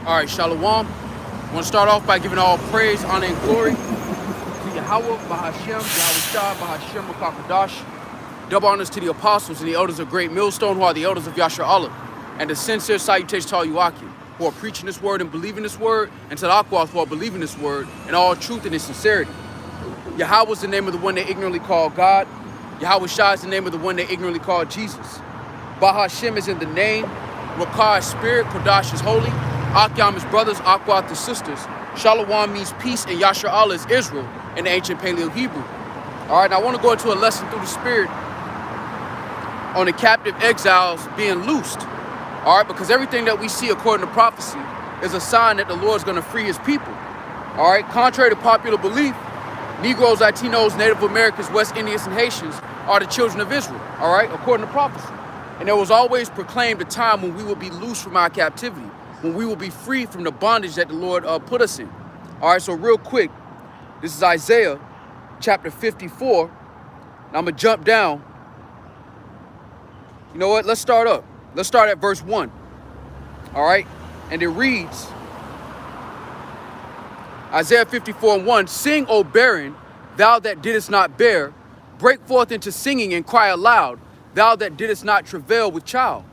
All right, Shalom. I want to start off by giving all praise, honor, and glory to Yahweh, Bahashem, Yahweh Shah, Bahashem, Makakadash. Double honors to the apostles and the elders of Great Millstone, who are the elders of Yasher Allah. And the sincere salutation to all you Akim, who are preaching this word and believing this word, and to the Akwath, who are believing this word in all truth and in sincerity. Yahweh is the name of the one they ignorantly call God. Yahweh Shah is the name of the one they ignorantly call Jesus. Bahashem is in the name. Rakah is spirit. Kodash is holy. Akyam is brothers. Akwath is sisters. Shalom means peace, and Yasher Allah is Israel in the ancient Paleo Hebrew. All right, now I want to go into a lesson through the spirit on the captive exiles being loosed. All right, because everything that we see according to prophecy is a sign that the Lord is going to free his people. All right, contrary to popular belief, Negroes, Latinos, Native Americans, West Indians, and Haitians are the children of Israel. All right, according to prophecy. And there was always proclaimed a time when we will be loose from our captivity, when we will be free from the bondage that the Lord put us in. All right, so real quick, this is Isaiah chapter 54. Now I'm going to jump down. You know what? Let's start up. Let's start at verse 1. All right, and it reads, Isaiah 54:1, Sing, O barren, thou that didst not bear, break forth into singing and cry aloud, thou that didst not travail with child.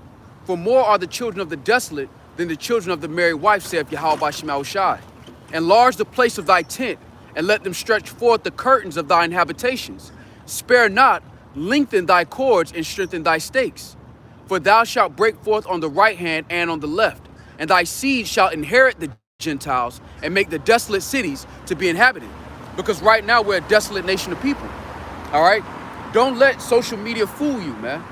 For more are the children of the desolate than the children of the married wife, saith Yahweh Bashim Shai. Enlarge the place of thy tent, and let them stretch forth the curtains of thine habitations. Spare not, lengthen thy cords, and strengthen thy stakes. For thou shalt break forth on the right hand and on the left, and thy seed shall inherit the Gentiles and make the desolate cities to be inhabited. Because right now we're a desolate nation of people. All right? Don't let social media fool you, man.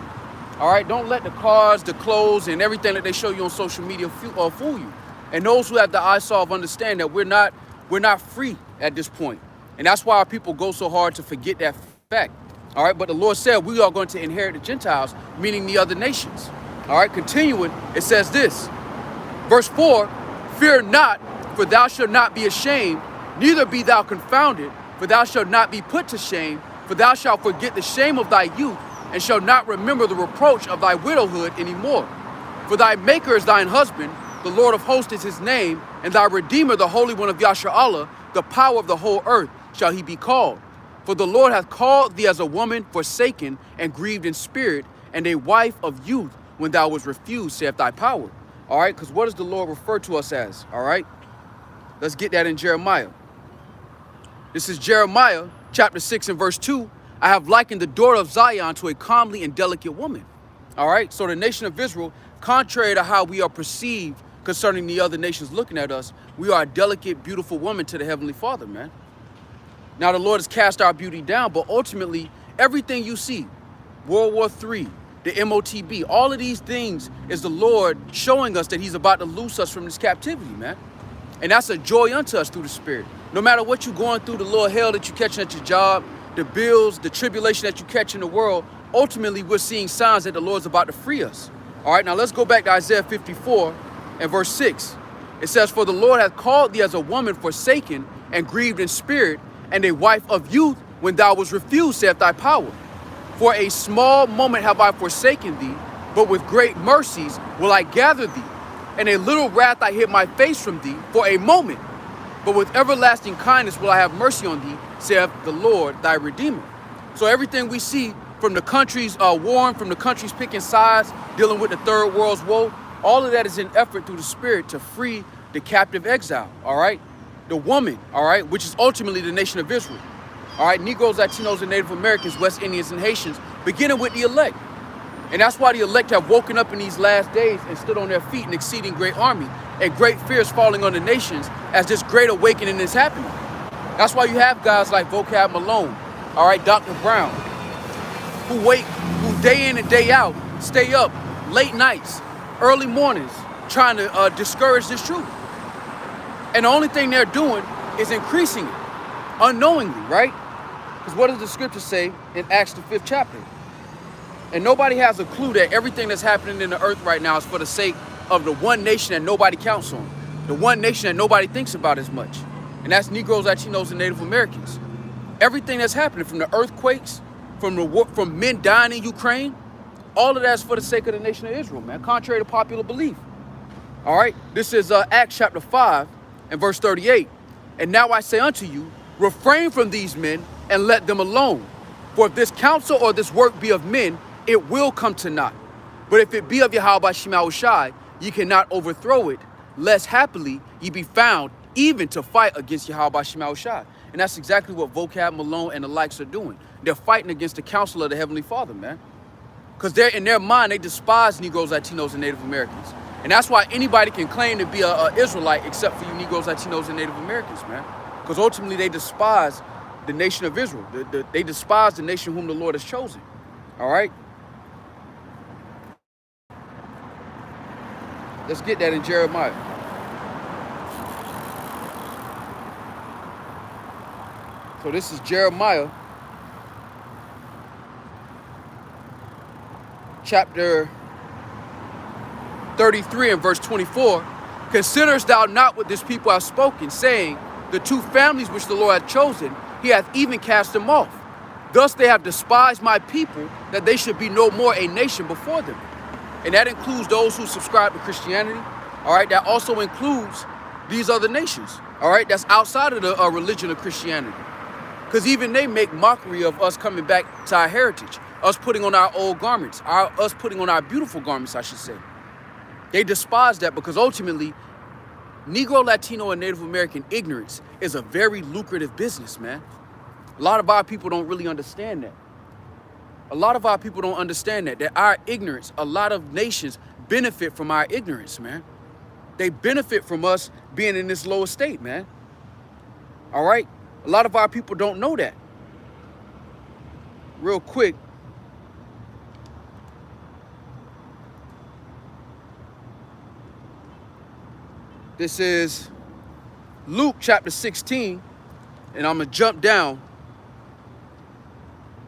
All right? Don't let the cars, the clothes, and everything that they show you on social media fool you. And those who have the eyesolve understand that we're not free at this point. And that's why our people go so hard to forget that fact. All right? But the Lord said we are going to inherit the Gentiles, meaning the other nations. All right? Continuing, it says this. Verse 4, Fear not, for thou shalt not be ashamed, neither be thou confounded, for thou shalt not be put to shame, for thou shalt forget the shame of thy youth, and shalt not remember the reproach of thy widowhood any more. For thy Maker is thine husband, the Lord of hosts is his name, and thy Redeemer, the Holy One of Yasher Allah, the power of the whole earth, shall he be called. For the Lord hath called thee as a woman forsaken and grieved in spirit, and a wife of youth when thou wast refused, saith thy power. All right, because what does the Lord refer to us as? All right, let's get that in Jeremiah. This is Jeremiah chapter 6 and verse 2. I have likened the daughter of Zion to a comely and delicate woman. All right, so the nation of Israel, contrary to how we are perceived concerning the other nations looking at us, we are a delicate, beautiful woman to the Heavenly Father, man. Now the Lord has cast our beauty down, but ultimately, everything you see, World War III, the MOTB, all of these things is the Lord showing us that he's about to loose us from this captivity, man. And that's a joy unto us through the Spirit. No matter what you're going through, the little hell that you're catching at your job, the bills, the tribulation that you catch in the world, ultimately we're seeing signs that the Lord's about to free us. All right, now let's go back to Isaiah 54 and verse 6. It says, For the Lord hath called thee as a woman forsaken and grieved in spirit, and a wife of youth when thou wast refused, saith thy power. For a small moment have I forsaken thee, but with great mercies will I gather thee. And a little wrath I hid my face from thee for a moment, but with everlasting kindness will I have mercy on thee, saith the Lord thy Redeemer. So everything we see from the countries warring, from the countries picking sides, dealing with the third world's woe, all of that is an effort through the Spirit to free the captive exile, all right? The woman, all right, which is ultimately the nation of Israel. All right, Negroes, Latinos, and Native Americans, West Indians, and Haitians, beginning with the elect. And that's why the elect have woken up in these last days and stood on their feet, an exceeding great army, and great fear is falling on the nations as this great awakening is happening. That's why you have guys like Vocab Malone, all right, Dr. Brown, who day in and day out, stay up late nights, early mornings, trying to discourage this truth. And the only thing they're doing is increasing it, unknowingly, right? Because what does the scripture say in Acts the 5th chapter? And nobody has a clue that everything that's happening in the earth right now is for the sake of the one nation that nobody counts on. The one nation that nobody thinks about as much. And that's Negroes, Latinos, and Native Americans. Everything that's happening, from the earthquakes, from men dying in Ukraine, all of that's for the sake of the nation of Israel, man, contrary to popular belief. All right, this is Acts chapter 5 and verse 38. And now I say unto you, refrain from these men and let them alone. For if this counsel or this work be of men, it will come to naught. But if it be of Yahweh Shema Shai, ye cannot overthrow it, lest happily ye be found even to fight against Yahweh Shema Shai. And that's exactly what Vocab, Malone, and the likes are doing. They're fighting against the counsel of the Heavenly Father, man. Because they're in their mind, they despise Negroes, Latinos, and Native Americans. And that's why anybody can claim to be an Israelite except for you Negroes, Latinos, and Native Americans, man. Because ultimately they despise the nation of Israel. They despise the nation whom the Lord has chosen. All right? Let's get that in Jeremiah. So this is Jeremiah chapter 33 and verse 24. Considerest thou not what this people have spoken, saying, the two families which the Lord hath chosen, he hath even cast them off. Thus they have despised my people, that they should be no more a nation before them. And that includes those who subscribe to Christianity. All right, that also includes these other nations. All right, that's outside of the religion of Christianity. Because even they make mockery of us coming back to our heritage, us putting on our old garments, us putting on our beautiful garments, I should say. They despise that because ultimately, Negro, Latino, and Native American ignorance is a very lucrative business, man. A lot of our people don't really understand that. A lot of our people don't understand that our ignorance, a lot of nations benefit from our ignorance, man. They benefit from us being in this lower state, man. All right? A lot of our people don't know that. Real quick. This is Luke chapter 16, and I'm going to jump down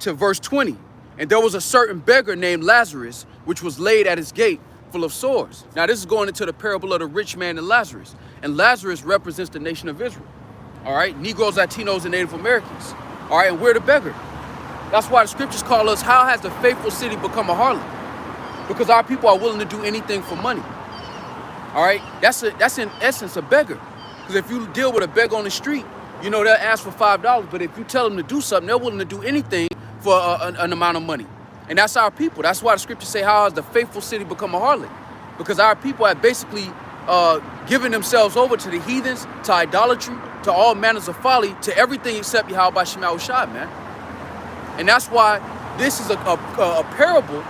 to verse 20. And there was a certain beggar named Lazarus, which was laid at his gate full of sores. Now, this is going into the parable of the rich man and Lazarus. And Lazarus represents the nation of Israel. All right, Negroes, Latinos, and Native Americans. All right, and we're the beggar. That's why the scriptures call us, how has the faithful city become a harlot? Because our people are willing to do anything for money. All right, that's in essence a beggar. Because if you deal with a beggar on the street, you know, they'll ask for $5. But if you tell them to do something, they're willing to do anything for an amount of money. And that's our people. That's why the scriptures say, how has the faithful city become a harlot? Because our people have basically given themselves over to the heathens, to idolatry, to all manners of folly, to everything except Yahweh Shema Shai, man. And that's why this is a parable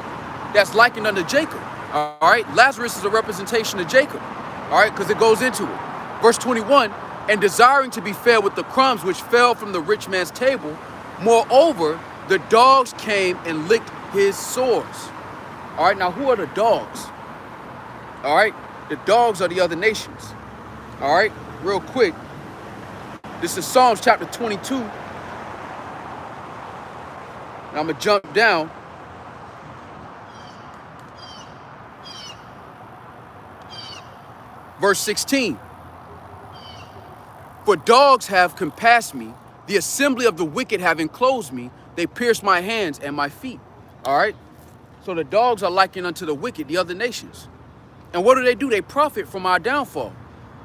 that's likened unto Jacob. All right, Lazarus is a representation of Jacob. All right, because it goes into it. Verse 21, and desiring to be fed with the crumbs which fell from the rich man's table, moreover, the dogs came and licked his sores. All right, now who are the dogs? All right, the dogs are the other nations. All right, real quick. This is Psalms chapter 22. And I'm going to jump down. Verse 16. For dogs have compassed me, the assembly of the wicked have enclosed me, they pierced my hands and my feet. All right? So the dogs are likened unto the wicked, the other nations. And what do? They profit from our downfall.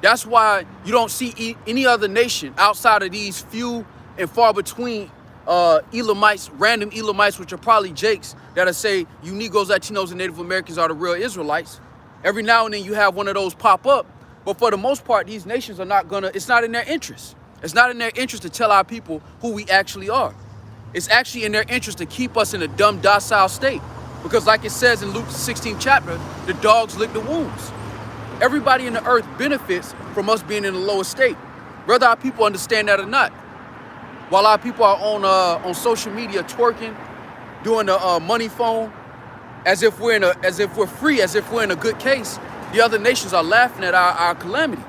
That's why you don't see any other nation outside of these few and far between Elamites, random Elamites, which are probably Jakes, that'll say you Negroes, Latinos, and Native Americans are the real Israelites. Every now and then you have one of those pop up. But for the most part, these nations are not gonna, it's not in their interest. It's not in their interest to tell our people who we actually are. It's actually in their interest to keep us in a dumb, docile state. Because like it says in Luke 16 chapter, the dogs lick the wounds. Everybody in the earth benefits from us being in a lower state, whether our people understand that or not. While our people are on social media twerking, doing the money phone, as if we're free, as if we're in a good case, the other nations are laughing at our calamity.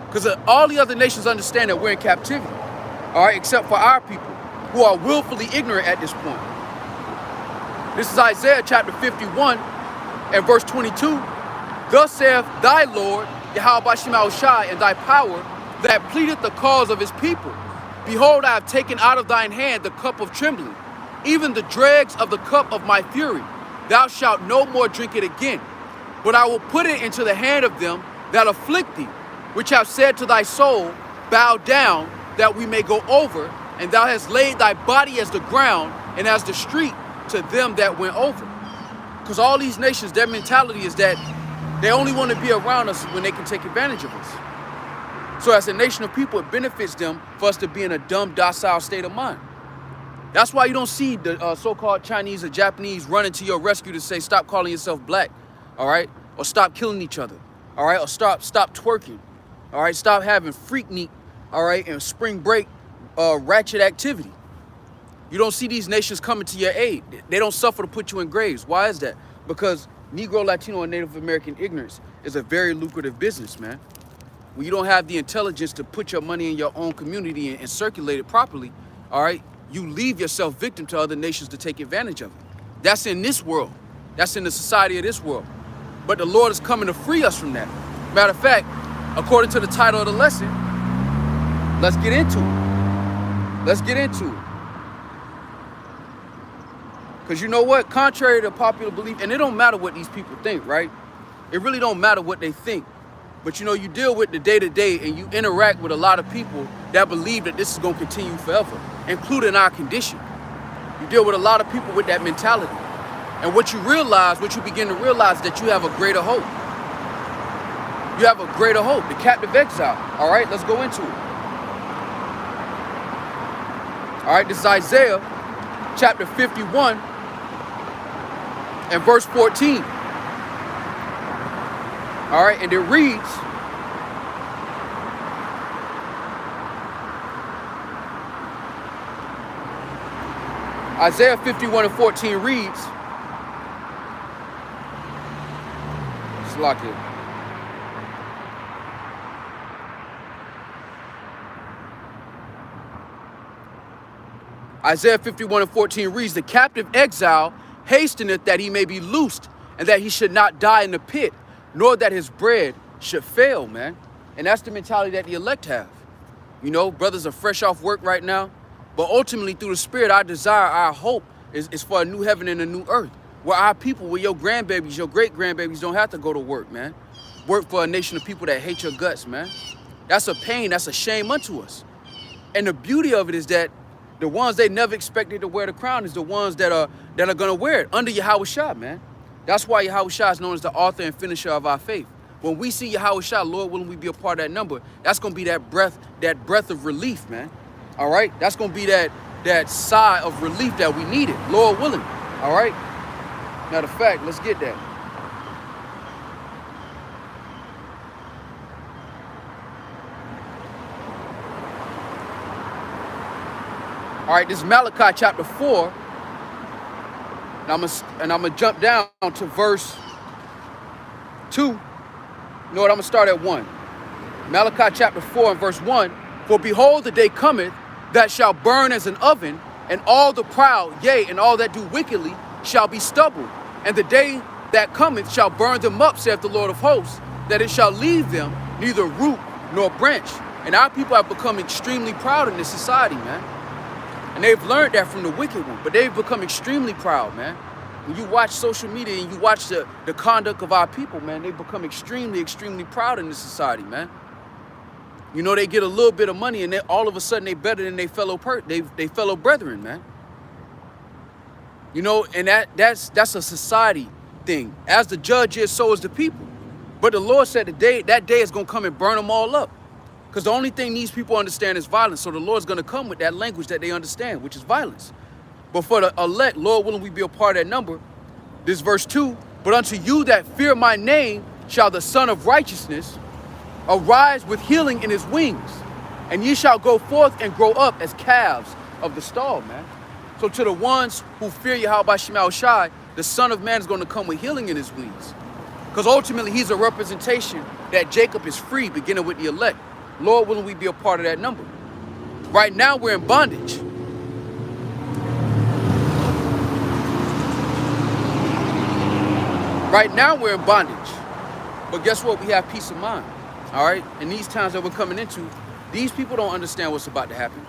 Because all the other nations understand that we're in captivity, all right, except for our people, who are willfully ignorant at this point. This is Isaiah chapter 51 and verse 22. Thus saith thy Lord, Yahweh Shema Shai, and thy power, that pleadeth the cause of his people. Behold, I have taken out of thine hand the cup of trembling, even the dregs of the cup of my fury. Thou shalt no more drink it again. But I will put it into the hand of them that afflict thee, which have said to thy soul, bow down, that we may go over, and thou hast laid thy body as the ground and as the street to them that went over. Because all these nations, their mentality is that they only want to be around us when they can take advantage of us. So as a nation of people, it benefits them for us to be in a dumb, docile state of mind. That's why you don't see the so-called Chinese or Japanese running to your rescue to say, stop calling yourself black, all right? Or stop killing each other, all right? Or stop twerking, all right? Stop having Freaknik, all right? And spring break ratchet activity. You don't see these nations coming to your aid. They don't suffer to put you in graves. Why is that? Because Negro, Latino, and Native American ignorance is a very lucrative business, man. When you don't have the intelligence to put your money in your own community and circulate it properly, all right, you leave yourself victim to other nations to take advantage of it. That's in this world. That's in the society of this world. But the Lord is coming to free us from that. Matter of fact, according to the title of the lesson, let's get into it. Let's get into it. Because you know what? Contrary to popular belief, and it don't matter what these people think, right? It really don't matter what they think. But you know, you deal with the day-to-day and you interact with a lot of people that believe that this is going to continue forever, including our condition. You deal with a lot of people with that mentality. And what you begin to realize is that you have a greater hope. You have a greater hope, the captive exile. All right, let's go into it. All right, this is Isaiah chapter 51 and verse 14. All right, and it reads, Isaiah 51 and 14 reads, let's lock it. Isaiah 51 and 14 reads, the captive exile hasteneth that he may be loosed, and that he should not die in the pit, nor that his bread should fail, man. And that's the mentality that the elect have. You know, brothers are fresh off work right now, but ultimately through the Spirit, our desire, our hope is for a new heaven and a new earth, where our people, where your grandbabies, your great-grandbabies don't have to go to work, man. Work for a nation of people that hate your guts, man. That's a pain, that's a shame unto us. And the beauty of it is that the ones they never expected to wear the crown is the ones that are gonna wear it under Yahweh Shah, man. That's why Yahweh Shah is known as the author and finisher of our faith. When we see Yahweh Shah, Lord willing, we be a part of that number. That's gonna be that breath of relief, man. All right, that's gonna be that sigh of relief that we needed, Lord willing. All right. Matter of fact, let's get that. All right, this is Malachi chapter 4. And I'm gonna jump down to verse 2. You know what? I'm gonna start at 1. Malachi chapter 4 and verse 1. For behold, the day cometh that shall burn as an oven, and all the proud, yea, and all that do wickedly shall be stubble. And the day that cometh shall burn them up, saith the Lord of hosts, that it shall leave them neither root nor branch. And our people have become extremely proud in this society, man. And they've learned that from the wicked one, but they've become extremely proud, man. When you watch social media and you watch the conduct of our people, man, they become extremely, extremely proud in this society, man. You know, they get a little bit of money and all of a sudden they better than they fellow brethren, man. You know, and that's a society thing. As the judge is, so is the people. But the Lord said that day is going to come and burn them all up. Because the only thing these people understand is violence. So the Lord's going to come with that language that they understand, which is violence. But for the elect, Lord willing, we be a part of that number. This verse 2, but unto you that fear my name shall the Son of Righteousness arise with healing in his wings. And ye shall go forth and grow up as calves of the stall, man. So to the ones who fear Yahweh Shema Shai, the Son of Man is going to come with healing in his wings. Because ultimately he's a representation that Jacob is free, beginning with the elect. Lord willing, we be a part of that number. Right now, we're in bondage. Right now, we're in bondage. But guess what? We have peace of mind. All right? In these times that we're coming into, these people don't understand what's about to happen.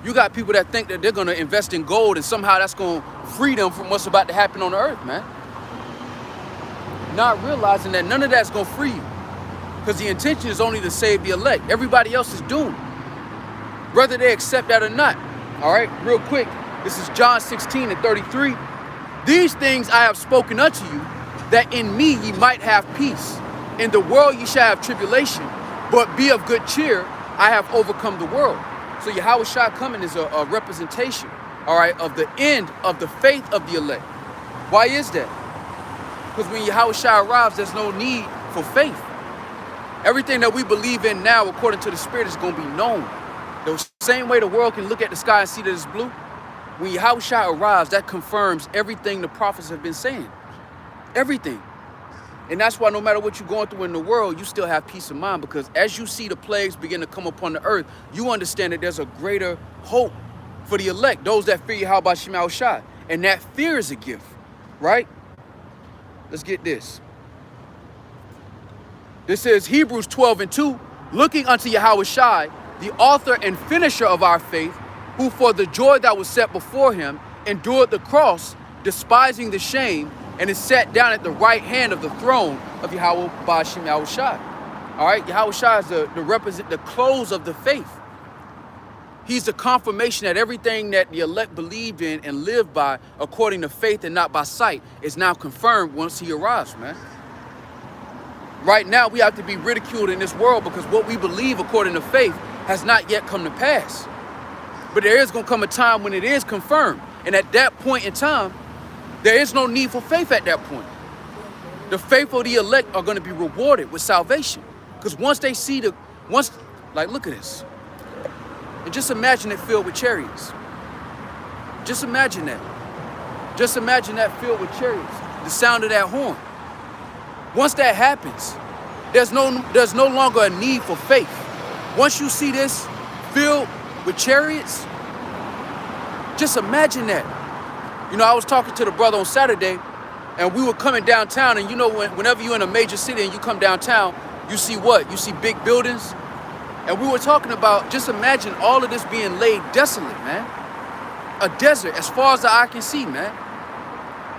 You got people that think that they're going to invest in gold and somehow that's going to free them from what's about to happen on the earth, man. not realizing that none of that's going to free you. Because the intention is only to save the elect. Everybody else is doomed, whether they accept that or not. All right, real quick. This is John 16:33. These things I have spoken unto you, that in me ye might have peace. In the world ye shall have tribulation, but be of good cheer. I have overcome the world. So Yahweh Shai coming is a representation, all right, of the end of the faith of the elect. Why is that? Because when Yahweh Shai arrives, there's no need for faith. Everything that we believe in now, according to the Spirit, is going to be known. The same way the world can look at the sky and see that it's blue, when Yahweh Shai arrives, that confirms everything the prophets have been saying. Everything. And that's why no matter what you're going through in the world, you still have peace of mind, because as you see the plagues begin to come upon the earth, you understand that there's a greater hope for the elect, those that fear Yahweh Shai Shai. And that fear is a gift, right? Let's get this. This is Hebrews 12:2. Looking unto Yahweh Shai, the author and finisher of our faith, who for the joy that was set before him endured the cross, despising the shame, and is sat down at the right hand of the throne of Yahweh Ba'ashem Yahweh Shai. All right, Yahweh Shai is the close of the faith. He's the confirmation that everything that the elect believed in and lived by according to faith and not by sight is now confirmed once he arrives, man. Right now, we have to be ridiculed in this world because what we believe according to faith has not yet come to pass. But there is going to come a time when it is confirmed. And at that point in time, there is no need for faith at that point. The faithful, the elect, are going to be rewarded with salvation. Because once they see like, look at this. And just imagine it filled with chariots. Just imagine that. Just imagine that filled with chariots. The sound of that horn. Once that happens, there's no longer a need for faith. Once you see this filled with chariots, just imagine that. You know, I was talking to the brother on Saturday, and we were coming downtown, and you know, whenever you're in a major city and you come downtown, you see what? You see big buildings. And we were talking about, just imagine all of this being laid desolate, man. A desert as far as the eye can see, man.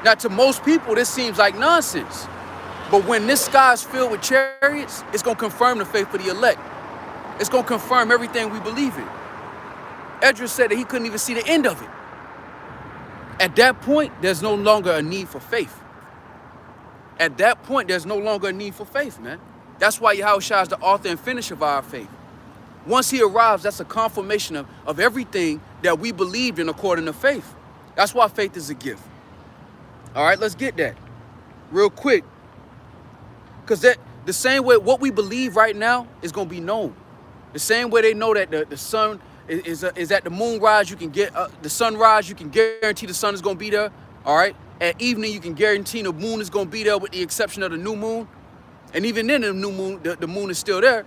Now, to most people, this seems like nonsense. But when this sky is filled with chariots, it's going to confirm the faith of the elect. It's going to confirm everything we believe in. Edris said that he couldn't even see the end of it. At that point, there's no longer a need for faith. At that point, there's no longer a need for faith, man. That's why Yahweh Shai is the author and finisher of our faith. Once he arrives, that's a confirmation of everything that we believed in according to faith. That's why faith is a gift. All right, let's get that real quick. Because the same way what we believe right now is going to be known. The same way they know that the sun is at the moonrise, you can get the sunrise, you can guarantee the sun is going to be there. All right. At evening, you can guarantee the moon is going to be there with the exception of the new moon. And even then, the new moon, the moon is still there.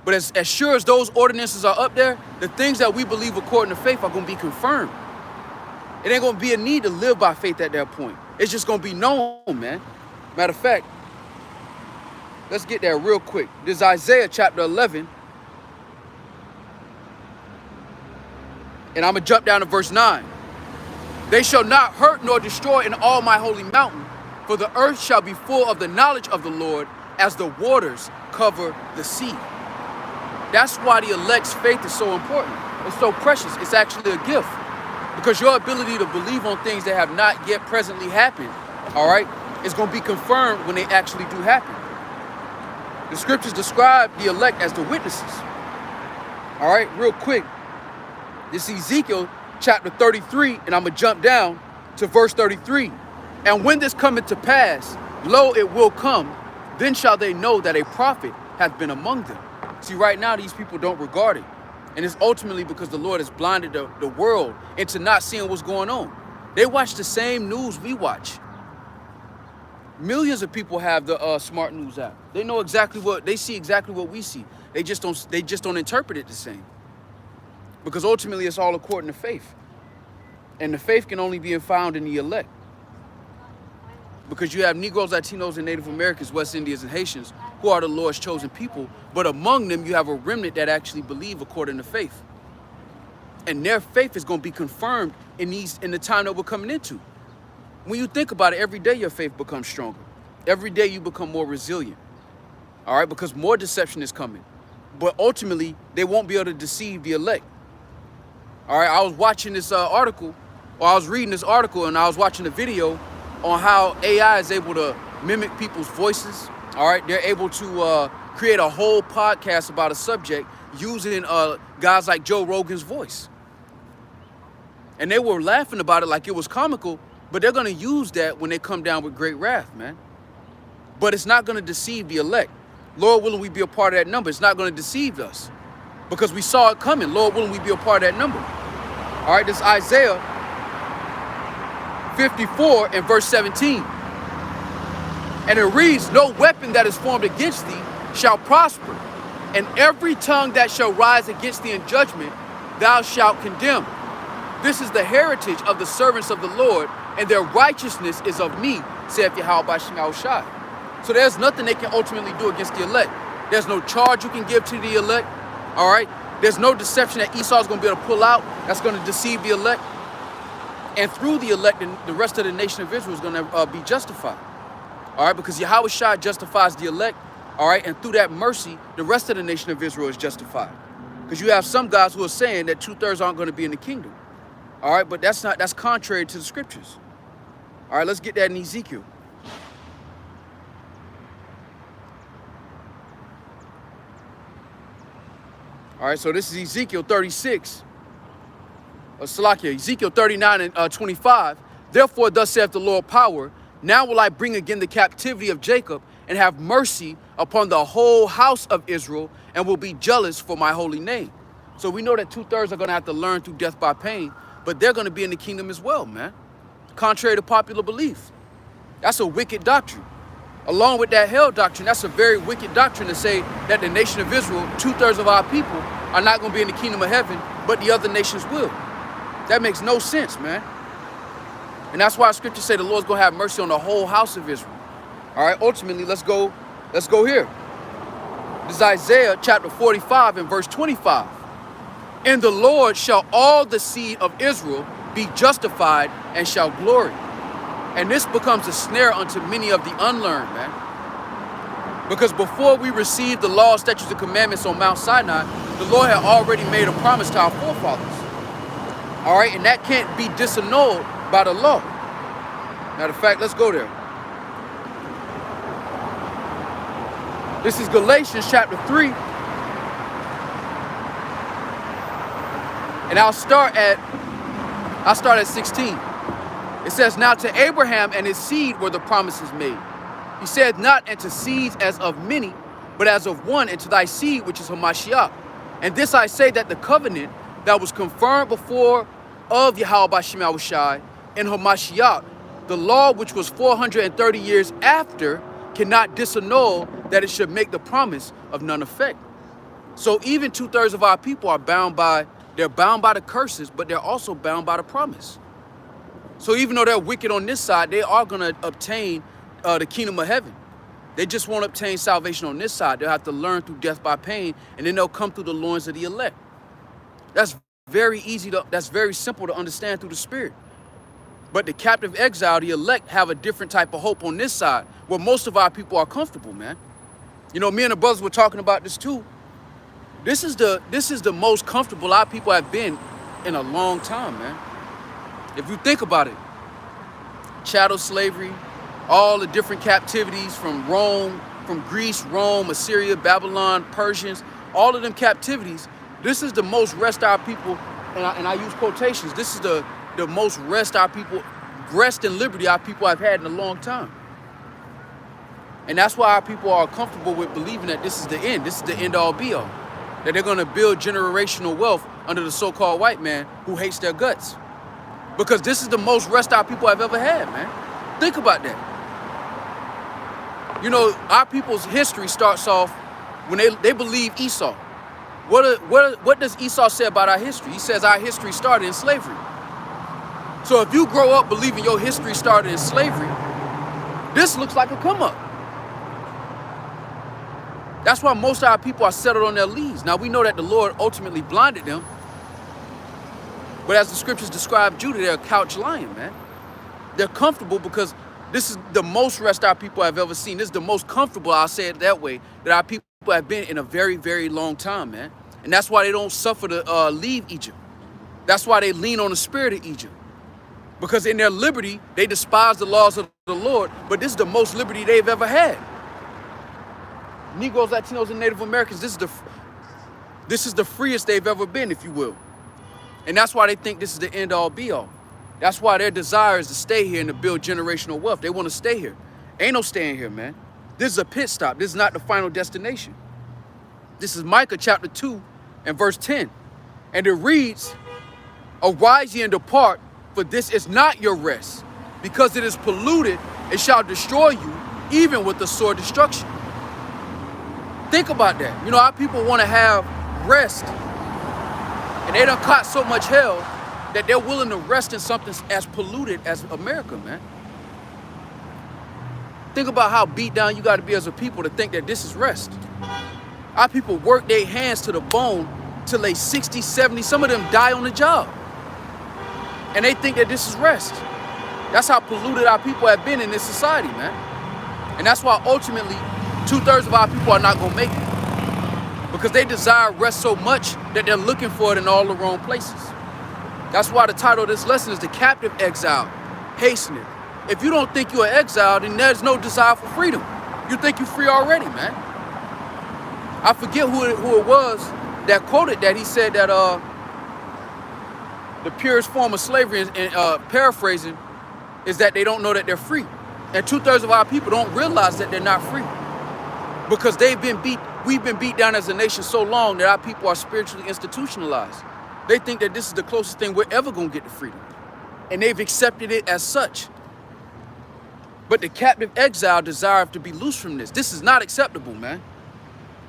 But as sure as those ordinances are up there, the things that we believe according to faith are going to be confirmed. It ain't going to be a need to live by faith at that point. It's just going to be known, man. Matter of fact, let's get there real quick. This is Isaiah chapter 11. And I'm going to jump down to verse 9. They shall not hurt nor destroy in all my holy mountain, for the earth shall be full of the knowledge of the Lord as the waters cover the sea. That's why the elect's faith is so important. It's so precious. It's actually a gift. Because your ability to believe on things that have not yet presently happened, all right, is going to be confirmed when they actually do happen. The scriptures describe the elect as the witnesses. All right, real quick. This is Ezekiel chapter 33, and I'm going to jump down to verse 33. And when this cometh to pass, lo, it will come, then shall they know that a prophet hath been among them. See, right now, these people don't regard it. And it's ultimately because the Lord has blinded the world into not seeing what's going on. They watch the same news we watch. Millions of people have the smart news app. They know exactly they see exactly what we see. They just don't interpret it the same. Because ultimately it's all according to faith. And the faith can only be found in the elect. Because you have Negroes, Latinos, and Native Americans, West Indians, and Haitians who are the Lord's chosen people. But among them, you have a remnant that actually believe according to faith. And their faith is going to be confirmed in the time that we're coming into. When you think about it, every day your faith becomes stronger. Every day you become more resilient, all right, because more deception is coming. But ultimately, they won't be able to deceive the elect. All right, I was watching this article, or I was reading this article, and I was watching a video on how AI is able to mimic people's voices. All right, they're able to create a whole podcast about a subject using guys like Joe Rogan's voice. And they were laughing about it like it was comical, but they're going to use that when they come down with great wrath, man. But it's not going to deceive the elect. Lord willing, we be a part of that number. It's not going to deceive us because we saw it coming. Lord willing, we be a part of that number. All right, this is Isaiah 54 and verse 17. And it reads, no weapon that is formed against thee shall prosper, and every tongue that shall rise against thee in judgment thou shalt condemn. This is the heritage of the servants of the Lord, and their righteousness is of me, saith Yahweh Shai. So there's nothing they can ultimately do against the elect. There's no charge you can give to the elect, all right? There's no deception that Esau is going to be able to pull out that's going to deceive the elect. And through the elect, the rest of the nation of Israel is going to be justified, all right? Because Yahweh Shai justifies the elect, all right? And through that mercy, the rest of the nation of Israel is justified. Because you have some guys who are saying that 2/3 aren't going to be in the kingdom, all right? But that's contrary to the scriptures. All right, let's get that in Ezekiel. All right, so this is Ezekiel 36. Ezekiel 39 and 25. Therefore, thus saith the Lord power, now will I bring again the captivity of Jacob and have mercy upon the whole house of Israel and will be jealous for my holy name. So we know that 2/3 are going to have to learn through death by pain, but they're going to be in the kingdom as well, man. Contrary to popular belief. That's a wicked doctrine. Along with that hell doctrine, that's a very wicked doctrine to say that the nation of Israel, 2/3 of our people, are not going to be in the kingdom of heaven, but the other nations will. That makes no sense, man. And that's why scriptures say the Lord's going to have mercy on the whole house of Israel. All right, ultimately, let's go here. This is Isaiah chapter 45 and verse 25. In the Lord shall all the seed of Israel be justified and shall glory. And this becomes a snare unto many of the unlearned, man. Because before we received the law, statutes, and commandments on Mount Sinai, the Lord had already made a promise to our forefathers. All right, and that can't be disannulled by the law. Matter of fact, let's go there. This is Galatians chapter 3. And I'll start at 16. It says, now to Abraham and his seed were the promises made. He said, not unto seeds as of many, but as of one, and to thy seed, which is Hamashiach. And this I say, that the covenant that was confirmed before of Yahweh Shai in Hamashiach, the law which was 430 years after, cannot disannul that it should make the promise of none effect. So even 2/3 of our people are they're bound by the curses, but they're also bound by the promise. So even though they're wicked on this side, they are going to obtain the kingdom of heaven. They just won't obtain salvation on this side. They'll have to learn through death by pain, and then they'll come through the loins of the elect. That's very simple to understand through the spirit. But the captive exile, the elect, have a different type of hope on this side, where most of our people are comfortable, man. You know, me and the brothers were talking about this too. This is the most comfortable our people have been in a long time, man. If you think about it, chattel slavery, all the different captivities from Rome, from Greece, Rome, Assyria, Babylon, Persians, all of them captivities, this is the most rest our people, and I use quotations, this is the most rest and liberty our people have had in a long time. And that's why our people are comfortable with believing that this is the end. This is the end all be all. That they're going to build generational wealth under the so-called white man who hates their guts. Because this is the most rest our people have ever had, man. Think about that. You know, our people's history starts off when they believe Esau. What does Esau say about our history? He says our history started in slavery. So if you grow up believing your history started in slavery, this looks like a come up. That's why most of our people are settled on their leads. Now we know that the Lord ultimately blinded them. But as the scriptures describe Judah, they're a couch lion, man. They're comfortable because This is the most rest our people have ever seen. This is the most comfortable, I'll say it that way, that our people have been in a very, very long time, man. And that's why they don't suffer to leave Egypt. That's why they lean on the spirit of Egypt. Because in their liberty, they despise the laws of the Lord, but this is the most liberty they've ever had. Negroes, Latinos, and Native Americans, this is the freest they've ever been, if you will. And that's why they think this is the end all be all. That's why their desire is to stay here and to build generational wealth. They want to stay here. Ain't no staying here, man. This is a pit stop. This is not the final destination. This is Micah chapter 2 and verse 10. And it reads, arise ye and depart, for this is not your rest. Because it is polluted, it shall destroy you, even with the sore destruction. Think about that. You know, our people want to have rest. And they done caught so much hell that they're willing to rest in something as polluted as America, man. Think about how beat down you got to be as a people to think that this is rest. Our people work their hands to the bone till they 60, 70. Some of them die on the job. And they think that this is rest. That's how polluted our people have been in this society, man. And that's why ultimately 2/3 of our people are not going to make it. Because they desire rest so much that they're looking for it in all the wrong places. That's why the title of this lesson is The Captive Exile, Hastening. If you don't think you're an exile, then there's no desire for freedom. You think you're free already, man. I forget who it was that quoted that. He said that the purest form of slavery, and paraphrasing, is that they don't know that they're free. And 2/3 of our people don't realize that they're not free. Because we've been beat down as a nation so long that our people are spiritually institutionalized. They think that this is the closest thing we're ever going to get to freedom. And they've accepted it as such. But the captive exile desire to be loose from this. This is not acceptable, man.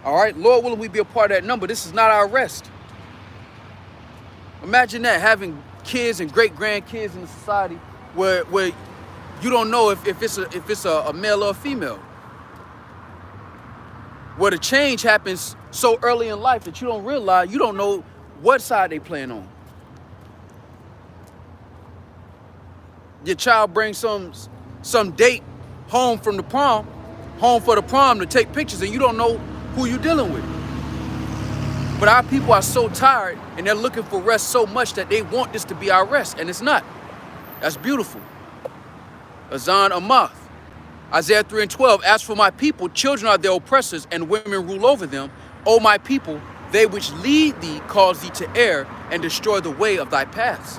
All right? Lord willing, we be a part of that number. This is not our rest. Imagine that, having kids and great-grandkids in a society where you don't know if it's a male or a female. Where the change happens so early in life that you don't realize, you don't know what side they playing on. Your child brings some date home for the prom to take pictures, and you don't know who you're dealing with. But our people are so tired, and they're looking for rest so much that they want this to be our rest, and it's not. That's beautiful. Azan Amath. Isaiah 3 and 12, as for my people, children are their oppressors, and women rule over them. O my people, they which lead thee cause thee to err, and destroy the way of thy paths.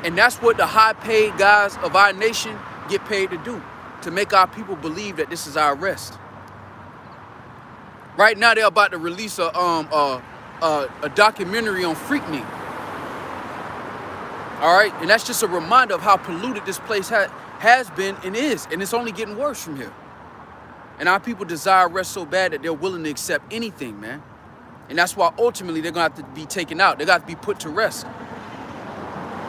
And that's what the high-paid guys of our nation get paid to do, to make our people believe that this is our rest. Right now, they're about to release a documentary on Freaknik. All right, and that's just a reminder of how polluted this place has been and is, and it's only getting worse from here. And our people desire rest so bad that they're willing to accept anything, man. And that's why ultimately they're gonna have to be taken out. They're gonna have to be put to rest.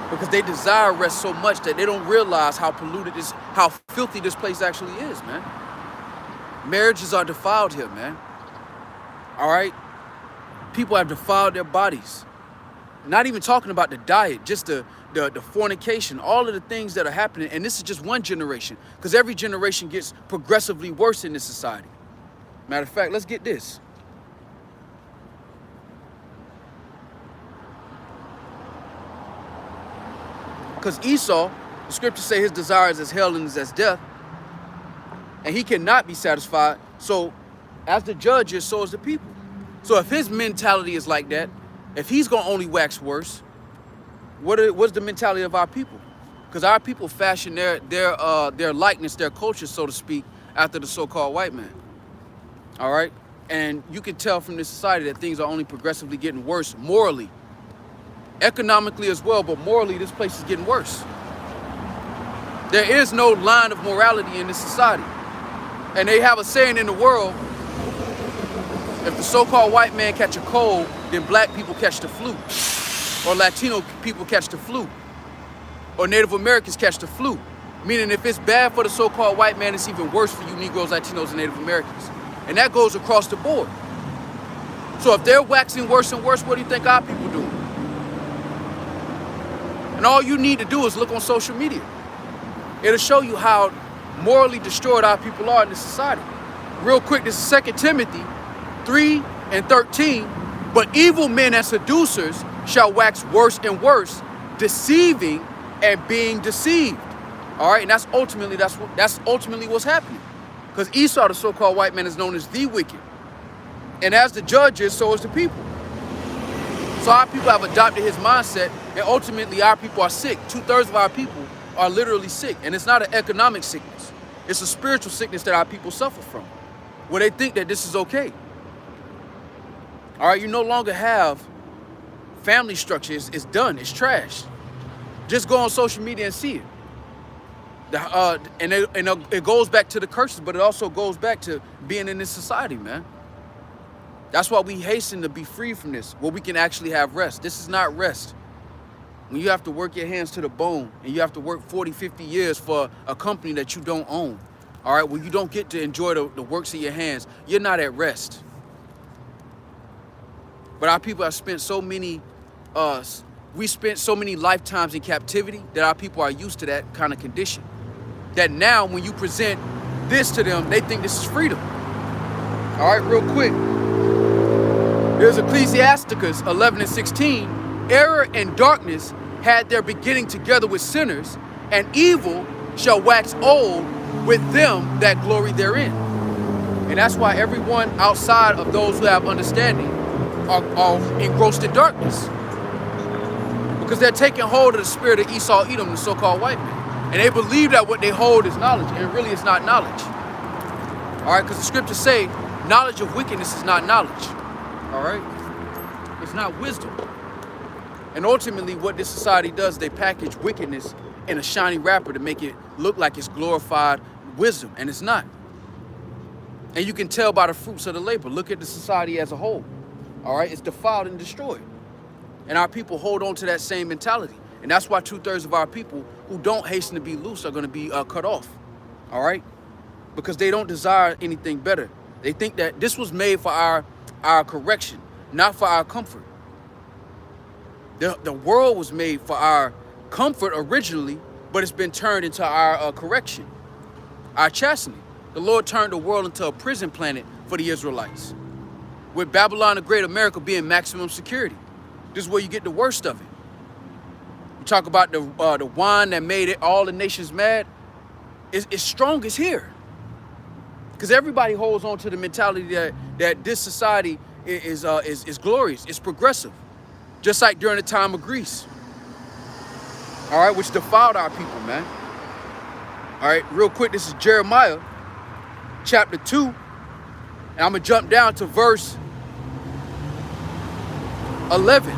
Because they desire rest so much that they don't realize how polluted how filthy this place actually is, man. Marriages are defiled here, man. All right? People have defiled their bodies. Not even talking about the diet, just the fornication, all of the things that are happening. And this is just one generation, because every generation gets progressively worse in this society. Matter of fact, let's get this. Because Esau, the scriptures say his desire is as hell and is as death, and he cannot be satisfied. So as the judge is, so is the people. So if his mentality is like that, if he's going to only wax worse, what's the mentality of our people? Because our people fashion their likeness, their culture, so to speak, after the so-called white man. All right? And you can tell from this society that things are only progressively getting worse morally. Economically as well, but morally, this place is getting worse. There is no line of morality in this society. And they have a saying in the world, if the so-called white man catch a cold, then black people catch the flu. Or Latino people catch the flu. Or Native Americans catch the flu. Meaning if it's bad for the so-called white man, it's even worse for you Negroes, Latinos, and Native Americans. And that goes across the board. So if they're waxing worse and worse, what do you think our people do? And all you need to do is look on social media. It'll show you how morally destroyed our people are in this society. Real quick, this is 2 Timothy 3:13. But evil men and seducers shall wax worse and worse, deceiving and being deceived. All right, and that's ultimately what's happening. Because Esau, the so-called white man, is known as the wicked. And as the judge is, so is the people. So our people have adopted his mindset, and ultimately our people are sick. 2/3 of our people are literally sick. And it's not an economic sickness. It's a spiritual sickness that our people suffer from, where they think that this is okay. All right, you no longer have family structure. It's done. It's trashed. Just go on social media and see it. It goes back to the curses, but it also goes back to being in this society, man. That's why we hasten to be free from this, where we can actually have rest. This is not rest. When you have to work your hands to the bone and you have to work 40, 50 years for a company that you don't own, all right, where you don't get to enjoy the works of your hands, you're not at rest. But our people have spent so many lifetimes in captivity that our people are used to that kind of condition. That now when you present this to them, they think this is freedom. All right, real quick. There's Ecclesiasticus 11:16. Error and darkness had their beginning together with sinners, and evil shall wax old with them that glory therein. And that's why everyone outside of those who have understanding are engrossed in darkness. Because they're taking hold of the spirit of Esau, Edom, the so-called white man. And they believe that what they hold is knowledge, and really it's not knowledge. All right, because the scriptures say knowledge of wickedness is not knowledge. All right? It's not wisdom. And ultimately what this society does, they package wickedness in a shiny wrapper to make it look like it's glorified wisdom, and it's not. And you can tell by the fruits of the labor. Look at the society as a whole. All right? It's defiled and destroyed. And our people hold on to that same mentality. And that's why 2/3 of our people who don't hasten to be loose are going to be cut off. All right? Because they don't desire anything better. They think that this was made for our correction, not for our comfort. The world was made for our comfort originally, but it's been turned into our correction, our chastening. The Lord turned the world into a prison planet for the Israelites, with Babylon the Great, America being maximum security. This is where you get the worst of it. You talk about the wine that made all the nations mad. It's strongest here. Because everybody holds on to the mentality that this society is glorious, it's progressive. Just like during the time of Greece. All right, which defiled our people, man. All right, real quick, this is Jeremiah chapter 2. And I'm going to jump down to verse 11.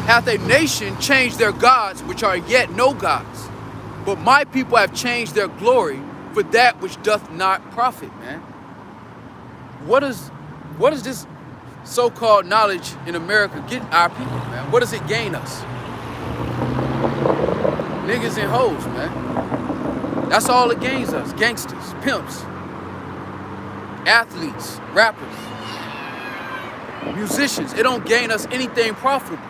Hath a nation changed their gods, which are yet no gods? But my people have changed their glory for that which doth not profit, man. What is this so-called knowledge in America get our people, man? What does it gain us? Niggas and hoes, man. That's all it gains us. Gangsters, pimps, athletes, rappers, musicians. It don't gain us anything profitable.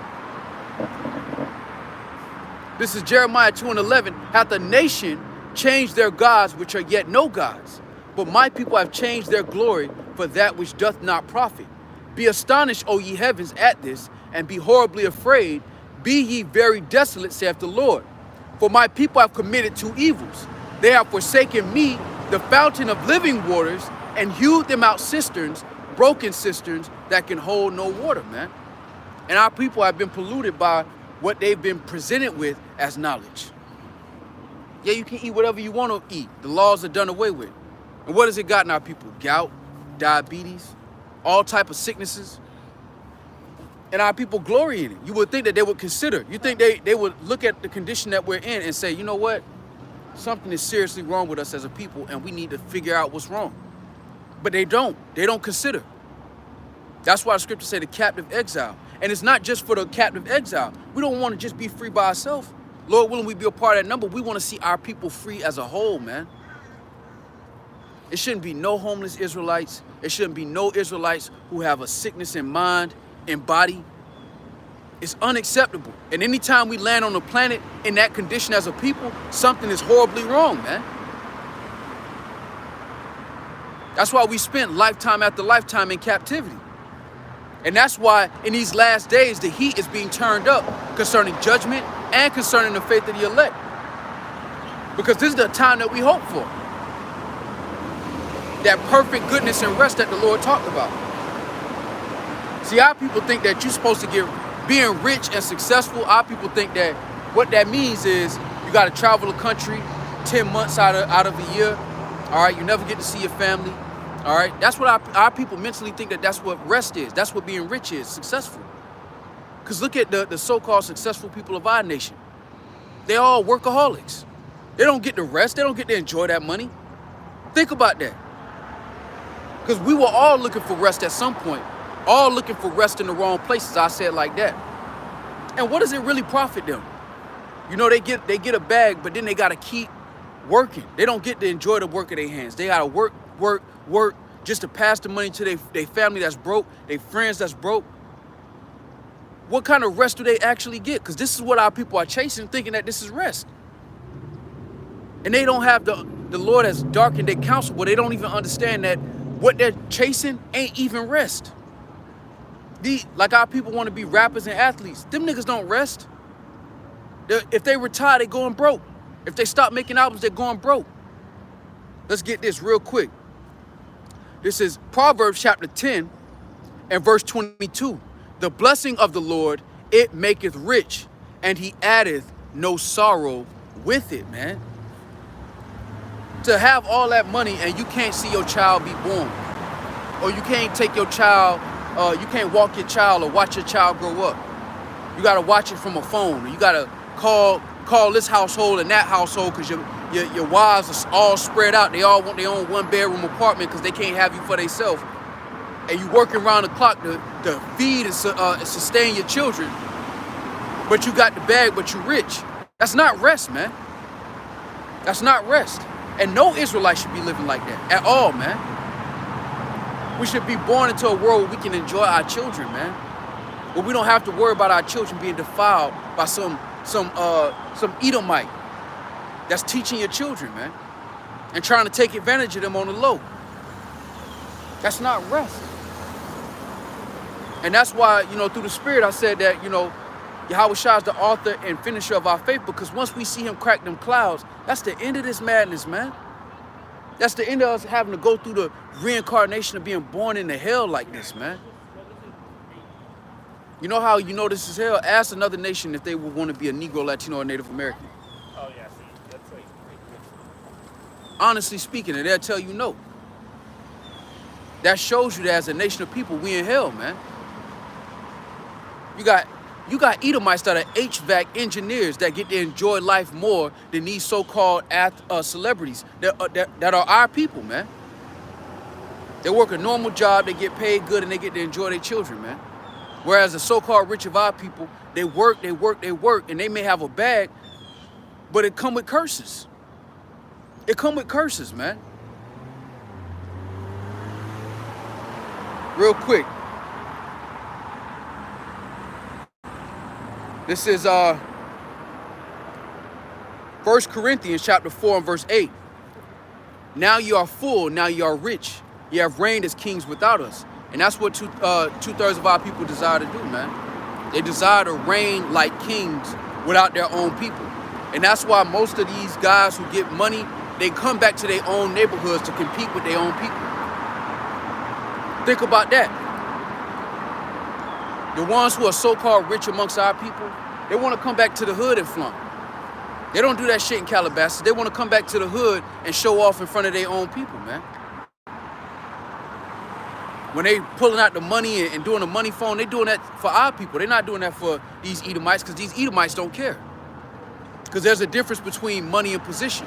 This is Jeremiah 2:11. Hath a nation changed their gods, which are yet no gods? But my people have changed their glory for that which doth not profit. Be astonished, O ye heavens, at this, and be horribly afraid. Be ye very desolate, saith the Lord. For my people have committed two evils. They have forsaken me, the fountain of living waters, and hewed them out cisterns, broken cisterns that can hold no water, man. And our people have been polluted by what they've been presented with as knowledge. Yeah, you can eat whatever you want to eat. The laws are done away with. And what has it gotten our people? Gout, diabetes, all type of sicknesses. And our people glory in it. You would think that they would consider. You think they would look at the condition that we're in and say, you know what? Something is seriously wrong with us as a people, and we need to figure out what's wrong. But they don't. They don't consider. That's why the scriptures say the captive exile. And it's not just for the captive exile. We don't want to just be free by ourselves. Lord willing, we be a part of that number. We want to see our people free as a whole, man. It shouldn't be no homeless Israelites. It shouldn't be no Israelites who have a sickness in mind and body. It's unacceptable. And anytime we land on the planet in that condition as a people, something is horribly wrong, man. That's why we spent lifetime after lifetime in captivity. And that's why in these last days, the heat is being turned up concerning judgment and concerning the faith of the elect. Because this is the time that we hope for. That perfect goodness and rest that the Lord talked about. See, our people think that you're supposed to get being rich and successful. Our people think that what that means is you got to travel the country 10 months out of the year. All right, you never get to see your family. All right, that's what our people mentally think that that's what rest is. That's what being rich is, successful. Because look at the so-called successful people of our nation. They're all workaholics. They don't get to rest. They don't get to enjoy that money. Think about that. Because we were all looking for rest at some point. All looking for rest in the wrong places. I said it like that. And what does it really profit them? You know, they get a bag, but then they got to keep working. They don't get to enjoy the work of their hands. They got to work just to pass the money to their family that's broke, their friends that's broke. What kind of rest do they actually get? Because this is what our people are chasing, thinking that this is rest. And they don't have the Lord has darkened their counsel, but they don't even understand that what they're chasing ain't even rest. Like our people want to be rappers and athletes. Them niggas don't rest. If they retire, they going broke. If they stop making albums, they're going broke. Let's get this real quick. This is Proverbs chapter 10 and verse 22. The blessing of the Lord, it maketh rich, and he addeth no sorrow with it, man. To have all that money and you can't see your child be born, or you can't take your child, you can't walk your child or watch your child grow up. You gotta watch it from a phone, or you gotta call this household and that household because your wives are all spread out. They all want their own one-bedroom apartment because they can't have you for themselves. And you working around the clock to feed and sustain your children, but you got the bag, but you rich. That's not rest, man. That's not rest. And no Israelite should be living like that at all, man. We should be born into a world where we can enjoy our children, man. Where we don't have to worry about our children being defiled by some Edomite that's teaching your children, man, and trying to take advantage of them on the low. That's not rest. And that's why, through the Spirit, I said that, Yahweh Shah is the author and finisher of our faith, because once we see him crack them clouds, that's the end of this madness, man. That's the end of us having to go through the reincarnation of being born into hell like this, man. You know how you know this is hell? Ask another nation if they would want to be a Negro, Latino, or Native American. Oh, yeah, see, that's like... Honestly speaking, and they'll tell you no. That shows you that as a nation of people, we in hell, man. You got Edomites that are HVAC engineers that get to enjoy life more than these so-called celebrities that are our people, man. They work a normal job, they get paid good, and they get to enjoy their children, man. Whereas the so-called rich of our people, they work, and they may have a bag, but it come with curses. It come with curses, man. Real quick. This is 1 Corinthians chapter 4 and verse 8. Now you are full, now you are rich. You have reigned as kings without us. And that's what two-thirds of our people desire to do, man. They desire to reign like kings without their own people. And that's why most of these guys who get money, they come back to their own neighborhoods to compete with their own people. Think about that. The ones who are so-called rich amongst our people, they want to come back to the hood and flaunt. They don't do that shit in Calabasas. They want to come back to the hood and show off in front of their own people, man. When they pulling out the money and doing the money phone, they doing that for our people. They're not doing that for these Edomites, because these Edomites don't care. Because there's a difference between money and position.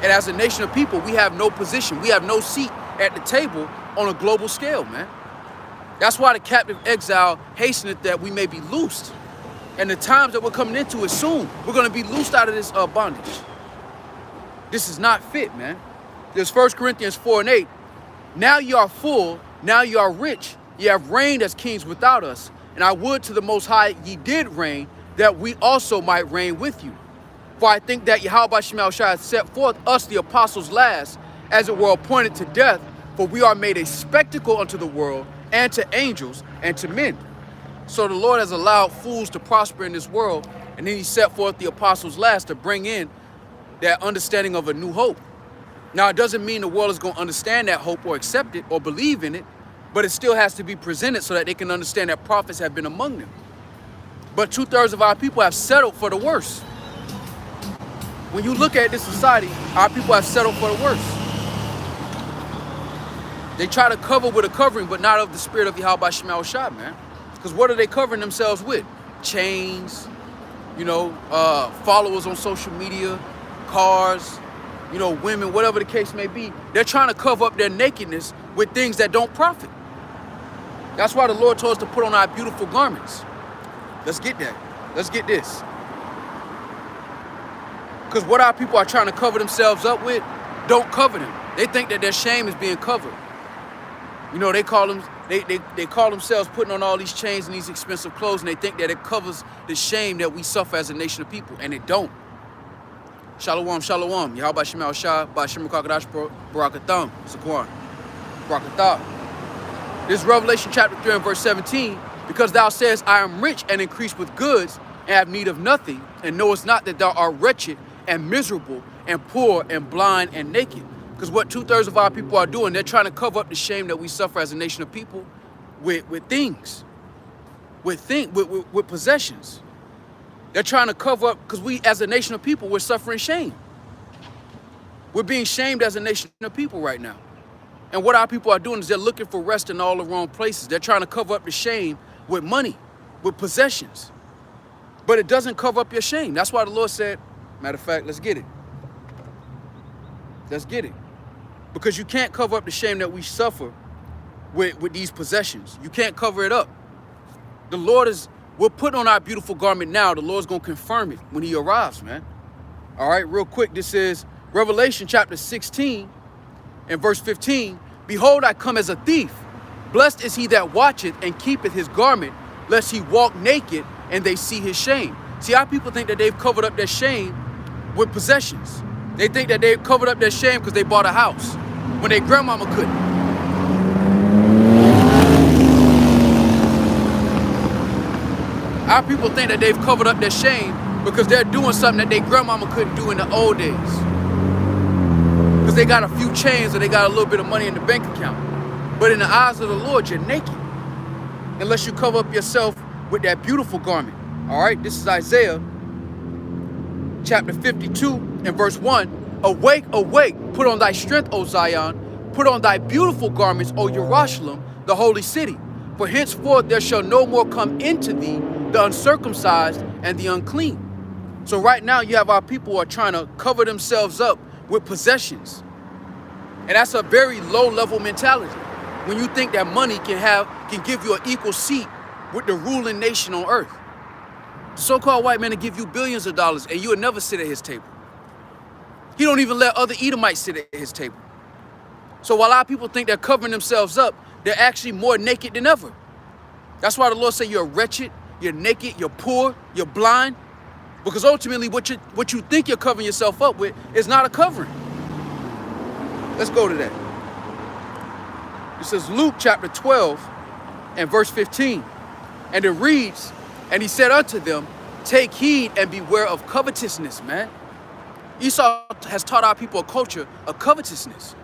And as a nation of people, we have no position. We have no seat at the table on a global scale, man. That's why the captive exile hasteneth that we may be loosed. And the times that we're coming into is soon. We're going to be loosed out of this bondage. This is not fit, man. There's 1 Corinthians 4 and 8. Now you are full, now you are rich. You have reigned as kings without us, And I would to the Most High ye did reign, that we also might reign with you. For I think that Yahweh Shemel Shai hath set forth us, the apostles last, as it were appointed to death, for we are made a spectacle unto the world, and to angels, and to men. So the Lord has allowed fools to prosper in this world, and then he set forth the apostles last to bring in that understanding of a new hope. Now, it doesn't mean the world is going to understand that hope or accept it or believe in it, but it still has to be presented so that they can understand that prophets have been among them. But 2/3 of our people have settled for the worst. When you look at this society, our people have settled for the worst. They try to cover with a covering, but not of the spirit of Yahweh Shemel Shai, man. Because what are they covering themselves with? Chains, followers on social media, cars, women, whatever the case may be. They're trying to cover up their nakedness with things that don't profit. That's why the Lord told us to put on our beautiful garments. Let's get that. Let's get this. Because what our people are trying to cover themselves up with, don't cover them. They think that their shame is being covered. They call themselves putting on all these chains and these expensive clothes, and they think that it covers the shame that we suffer as a nation of people, and it don't. Shalom, shalom. Yahweh Shemel Shai, Ba'ashem Kakadash Barakatham, Saquan, Barakathah. This is Revelation chapter 3 and verse 17. Because thou sayest, I am rich and increased with goods, and have need of nothing, and knowest not that thou art wretched and miserable and poor and blind and naked. Because what 2/3 of our people are doing, they're trying to cover up the shame that we suffer as a nation of people with things, with possessions. They're trying to cover up, because we as a nation of people, we're suffering shame. We're being shamed as a nation of people right now. And what our people are doing is they're looking for rest in all the wrong places. They're trying to cover up the shame with money, with possessions. But it doesn't cover up your shame. That's why the Lord said, matter of fact, let's get it. Let's get it. Because you can't cover up the shame that we suffer with these possessions. You can't cover it up. The Lord we're putting on our beautiful garment now. The Lord's going to confirm it when he arrives, man. All right, real quick. This is Revelation chapter 16 and verse 15. Behold, I come as a thief. Blessed is he that watcheth and keepeth his garment, lest he walk naked and they see his shame. See, our people think that they've covered up their shame with possessions. They think that they've covered up their shame because they bought a house when their grandmama couldn't. Our people think that they've covered up their shame because they're doing something that their grandmama couldn't do in the old days. Because they got a few chains or they got a little bit of money in the bank account. But in the eyes of the Lord, you're naked. Unless you cover up yourself with that beautiful garment. All right, this is Isaiah chapter 52 and verse 1. Awake, awake, put on thy strength, O Zion. Put on thy beautiful garments, O Jerusalem, the holy city. For henceforth there shall no more come into thee the uncircumcised and the unclean. So right now you have our people who are trying to cover themselves up with possessions. And that's a very low level mentality. When you think that money can give you an equal seat with the ruling nation on earth. The so-called white man will give you billions of dollars and you will never sit at his table. He don't even let other Edomites sit at his table. So while our people think they're covering themselves up, they're actually more naked than ever. That's why the Lord said you're wretched, you're naked, you're poor, you're blind. Because ultimately what you think you're covering yourself up with is not a covering. Let's go to that. It says Luke chapter 12 and verse 15. And it reads, and he said unto them, take heed and beware of covetousness, man. Esau has taught our people a culture of covetousness.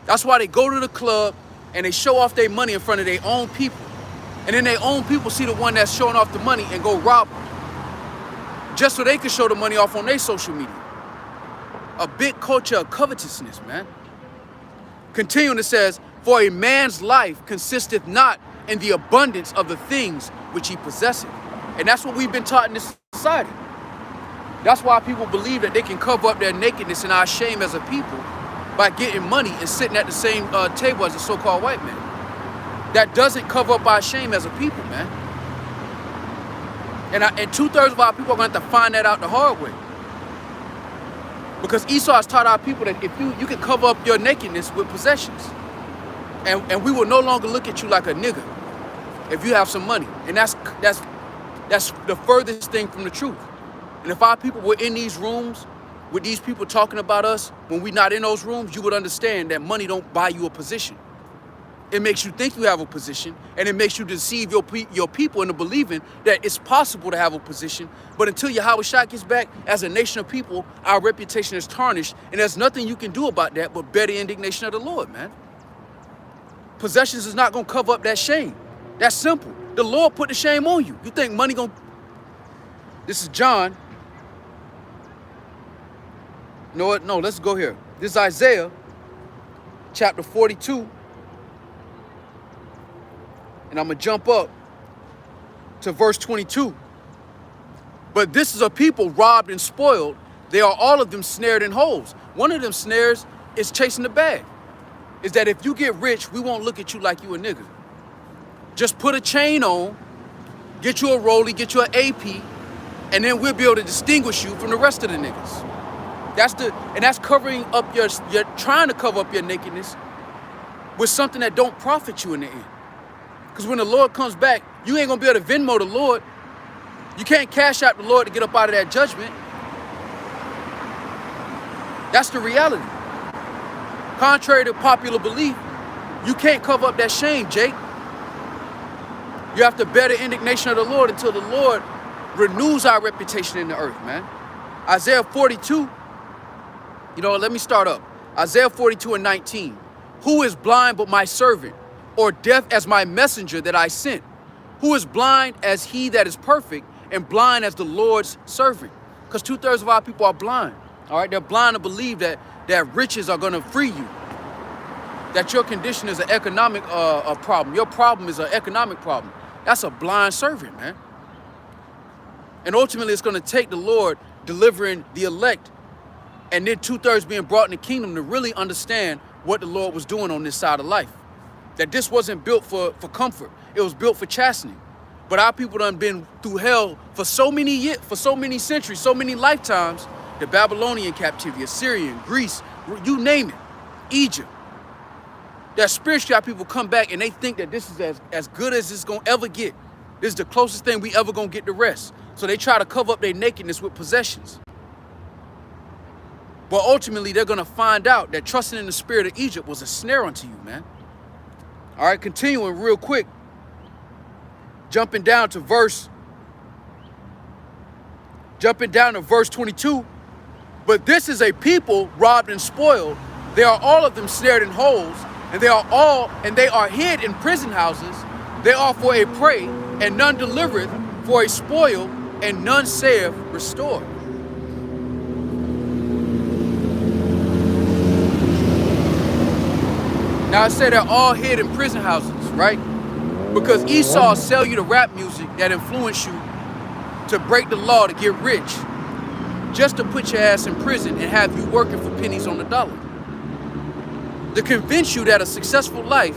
That's why they go to the club and they show off their money in front of their own people. And then their own people see the one that's showing off the money and go rob them. Just so they can show the money off on their social media. A big culture of covetousness, man. Continuing, it says, for a man's life consisteth not in the abundance of the things which he possesseth. And that's what we've been taught in this society. That's why people believe that they can cover up their nakedness and our shame as a people by getting money and sitting at the same table as the so-called white man. That doesn't cover up our shame as a people, man. And 2/3 of our people are going to have to find that out the hard way. Because Esau has taught our people that if you can cover up your nakedness with possessions. And we will no longer look at you like a nigger. if you have some money. And that's the furthest thing from the truth. And if our people were in these rooms with these people talking about us when we're not in those rooms, you would understand that money don't buy you a position. It makes you think you have a position, and it makes you deceive your people into believing that it's possible to have a position. But until Yahweh Shai gets back, as a nation of people, our reputation is tarnished, and there's nothing you can do about that but bear the indignation of the Lord, man. Possessions is not going to cover up that shame. That's simple. The Lord put the shame on you. You think money going to... This is John. You know what? No, let's go here. This is Isaiah, chapter 42. And I'm going to jump up to verse 22. But this is a people robbed and spoiled. They are all of them snared in holes. One of them snares is chasing the bag. Is that if you get rich, we won't look at you like you a nigga. Just put a chain on, get you a rollie, get you an AP, and then we'll be able to distinguish you from the rest of the niggas. That's covering up you're trying to cover up your nakedness with something that don't profit you in the end. Because when the Lord comes back, you ain't gonna be able to Venmo the Lord. You can't cash out the Lord to get up out of that judgment. That's the reality. Contrary to popular belief, you can't cover up that shame, Jake. You have to bear the indignation of the Lord until the Lord renews our reputation in the earth, man. Isaiah 42, let me start up. Isaiah 42 and 19. Who is blind but my servant, or deaf as my messenger that I sent? Who is blind as he that is perfect, and blind as the Lord's servant? Because 2/3 of our people are blind. All right, they're blind to believe that riches are going to free you. That your condition is an economic problem. Your problem is an economic problem. That's a blind servant, man. And ultimately, it's going to take the Lord delivering the elect and then 2/3 being brought in the kingdom to really understand what the Lord was doing on this side of life. That this wasn't built for comfort. It was built for chastening. But our people done been through hell for so many years, for so many centuries, so many lifetimes. The Babylonian captivity, Assyrian, Greece, you name it, Egypt. That spiritually our people come back and they think that this is as good as it's gonna ever get. This is the closest thing we ever gonna get to rest. So they try to cover up their nakedness with possessions. But ultimately they're gonna find out that trusting in the spirit of Egypt was a snare unto you, man. All right, continuing real quick. Jumping down to verse 22. But this is a people robbed and spoiled. They are all of them snared in holes, and they are hid in prison houses. They are for a prey, and none delivereth, for a spoil, and none saith restore. Now I say they're all hid in prison houses, right? Because Esau sell you the rap music that influence you to break the law to get rich, just to put your ass in prison and have you working for pennies on the dollar. To convince you that a successful life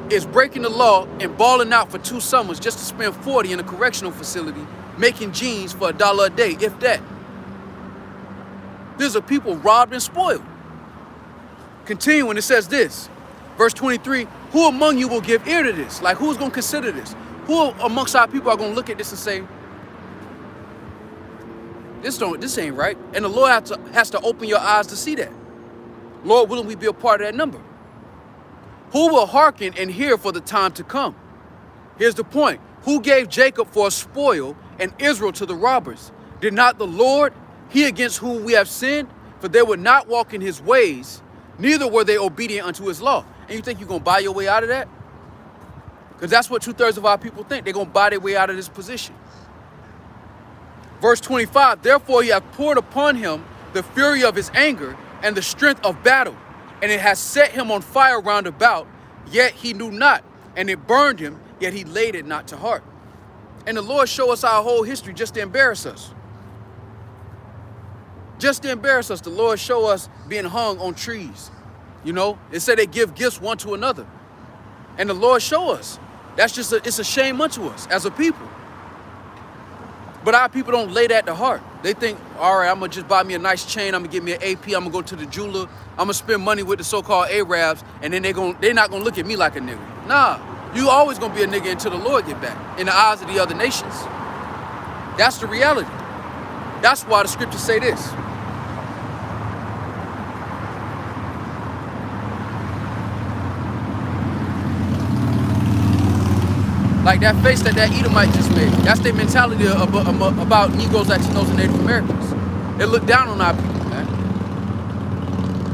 is breaking the law and balling out for 2 summers just to spend 40 in a correctional facility, making jeans for $1 a day, if that. There's a people robbed and spoiled. Continuing, it says this, verse 23, who among you will give ear to this? Like, who's going to consider this? Who amongst our people are going to look at this and say, this ain't right? And the Lord has to open your eyes to see that. Lord, willing we be a part of that number? Who will hearken and hear for the time to come? Here's the point. Who gave Jacob for a spoil and Israel to the robbers? Did not the Lord, he against whom we have sinned? For they would not walk in his ways, neither were they obedient unto his law. And you think you're going to buy your way out of that? Because that's what 2/3 of our people think. They're going to buy their way out of this position. Verse 25, therefore he hath poured upon him the fury of his anger and the strength of battle, and it has set him on fire round about, yet he knew not, and it burned him, yet he laid it not to heart. And the Lord show us our whole history just to embarrass us. Just to embarrass us, the Lord show us being hung on trees. It said they give gifts one to another. And the Lord show us. It's a shame unto us as a people. But our people don't lay that to heart. They think, all right, I'm going to just buy me a nice chain. I'm going to get me an AP. I'm going to go to the jeweler. I'm going to spend money with the so-called Arabs. And then they're not going to look at me like a nigga. Nah, You always gonna be a nigga until the Lord get back, in the eyes of the other nations. That's the reality. That's why the scriptures say this. Like that face that Edomite just made. That's their mentality about Negroes, Latinos, and Native Americans. They look down on our people, man.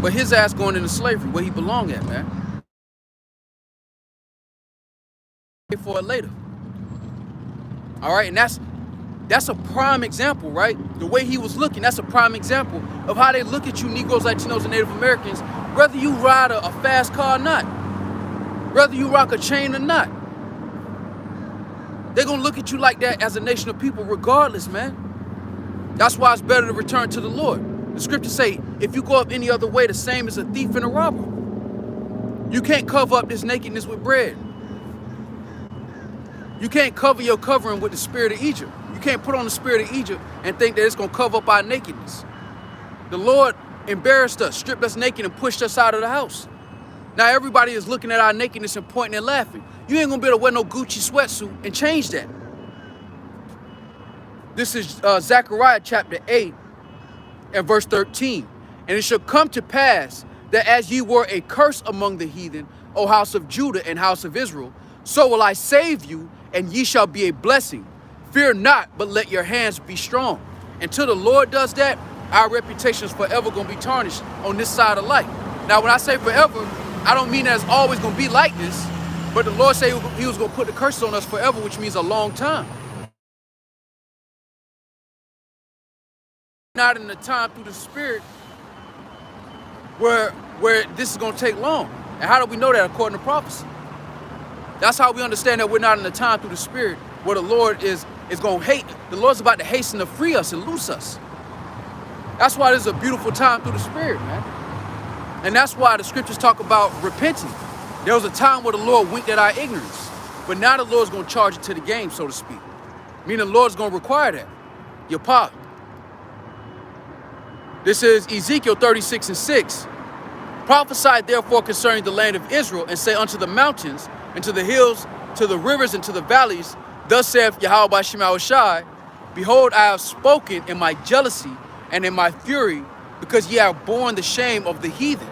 But his ass going into slavery, where he belong at, man. For it later. All right, and that's a prime example, right? The way he was looking, that's a prime example of how they look at you, Negroes, Latinos, and Native Americans, whether you ride a fast car or not, whether you rock a chain or not. They're gonna look at you like that as a nation of people regardless, man. That's why it's better to return to the Lord. The scriptures say, if you go up any other way, the same as a thief and a robber. You can't cover up this nakedness with bread. You can't cover your covering with the spirit of Egypt. You can't put on the spirit of Egypt and think that it's gonna cover up our nakedness. The Lord embarrassed us, stripped us naked, and pushed us out of the house. Now everybody is looking at our nakedness and pointing and laughing. You ain't gonna be able to wear no Gucci sweatsuit and change that. This is Zechariah chapter 8 and verse 13. And it shall come to pass that as ye were a curse among the heathen, O house of Judah and house of Israel, so will I save you, and ye shall be a blessing. Fear not, but let your hands be strong. Until the Lord does that, our reputation is forever gonna be tarnished on this side of life. Now, when I say forever, I don't mean that it's always gonna be like this, but the Lord said he was gonna put the curses on us forever, which means a long time. Not in the time through the spirit where this is gonna take long. And how do we know that? According to prophecy. That's how we understand that we're not in the time through the spirit where the Lord is gonna hate. The Lord's about to hasten to free us and loose us. That's why this is a beautiful time through the spirit, man. And that's why the scriptures talk about repenting. There was a time where the Lord winked at our ignorance, but now the Lord's gonna charge it to the game, so to speak. Meaning the Lord's gonna require that. Your pop. This is Ezekiel 36 and 6. Prophesy therefore concerning the land of Israel, and say unto the mountains, and to the hills, to the rivers, and to the valleys, thus saith Yahweh Shema Shai, behold, I have spoken in my jealousy and in my fury, because ye have borne the shame of the heathen.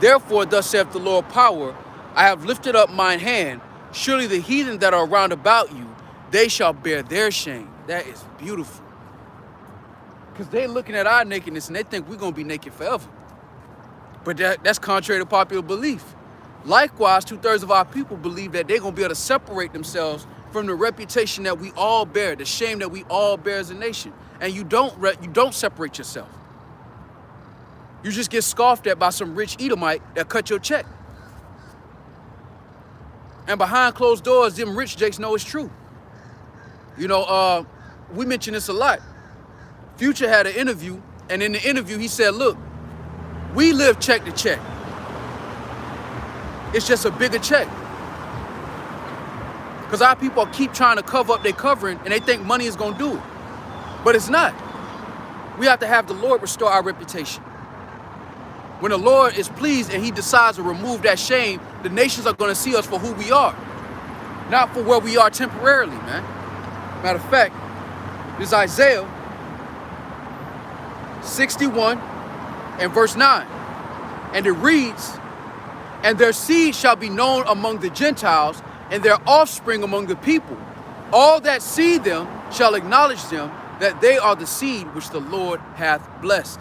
Therefore, thus saith the Lord power, I have lifted up mine hand. Surely the heathen that are round about you, they shall bear their shame. That is beautiful. Because they're looking at our nakedness and they think we're going to be naked forever. But that's contrary to popular belief. Likewise, 2/3 of our people believe that they're going to be able to separate themselves from the reputation that we all bear, the shame that we all bear as a nation. And you don't separate yourself. You just get scoffed at by some rich Edomite that cut your check. And behind closed doors, them rich jakes know it's true. You know, we mention this a lot. Future had an interview, and in the interview, he said, look, we live check to check. It's just a bigger check. Because our people keep trying to cover up their covering, and they think money is going to do it. But it's not. We have to have the Lord restore our reputation. When the Lord is pleased and he decides to remove that shame, the nations are going to see us for who we are, not for where we are temporarily, man. Matter of fact, this is Isaiah 61 and verse 9. And it reads, and their seed shall be known among the Gentiles, and their offspring among the people. All that see them shall acknowledge them, that they are the seed which the Lord hath blessed.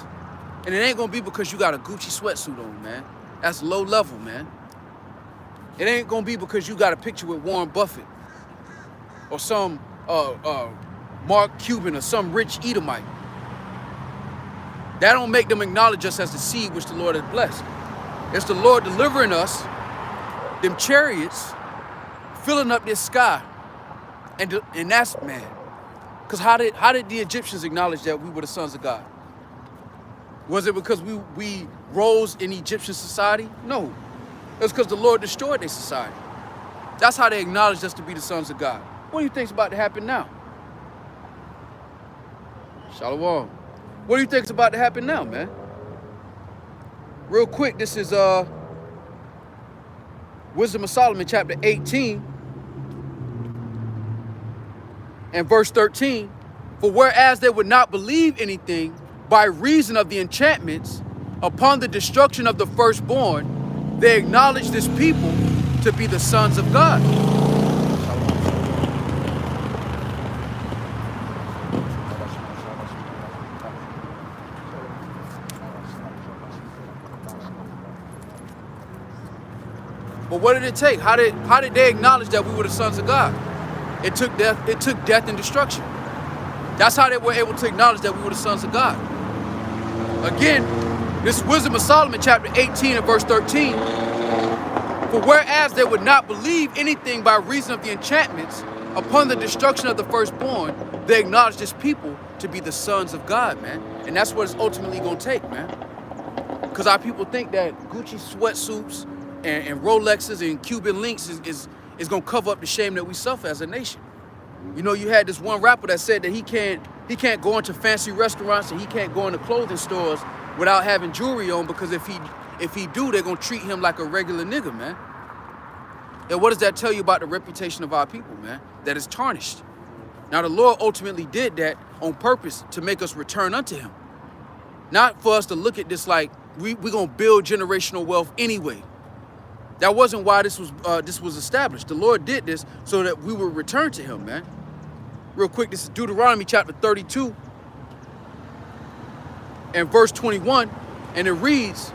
And it ain't gonna be because you got a Gucci sweatsuit on, man. That's low level, man. It ain't gonna be because you got a picture with Warren Buffett or some Mark Cuban or some rich Edomite. That don't make them acknowledge us as the seed which the Lord has blessed. It's the Lord delivering us, them chariots, filling up this sky. And that's, man. Because how did the Egyptians acknowledge that we were the sons of God? Was it because we rose in Egyptian society? No. It was because the Lord destroyed their society. That's how they acknowledged us to be the sons of God. What do you think's about to happen now? Shalom. What do you think's about to happen now, man? Real quick, this is Wisdom of Solomon, chapter 18, and verse 13. For whereas they would not believe anything by reason of the enchantments upon the destruction of the firstborn, they acknowledge this people to be the sons of God. But what did it take? How did they acknowledge that we were the sons of God? It took death. It took death and destruction. That's how they were able to acknowledge that we were the sons of God. Again, this Wisdom of Solomon, chapter 18 and verse 13. For whereas they would not believe anything by reason of the enchantments upon the destruction of the firstborn, they acknowledge this people to be the sons of God, man. And that's what it's ultimately gonna take, man. Because our people think that Gucci sweatsuits and Rolexes and Cuban links is gonna cover up the shame that we suffer as a nation. You know, you had this one rapper that said that he can't go into fancy restaurants and he can't go into clothing stores without having jewelry on, because if he do, they're gonna treat him like a regular nigga, man. And what does that tell you about the reputation of our people, man? That is tarnished. Now the Lord ultimately did that on purpose to make us return unto him. Not for us to look at this like we gonna build generational wealth anyway. That wasn't why this was established. The Lord did this so that we would return to him, man. Real quick, this is Deuteronomy chapter 32 and verse 21. And it reads,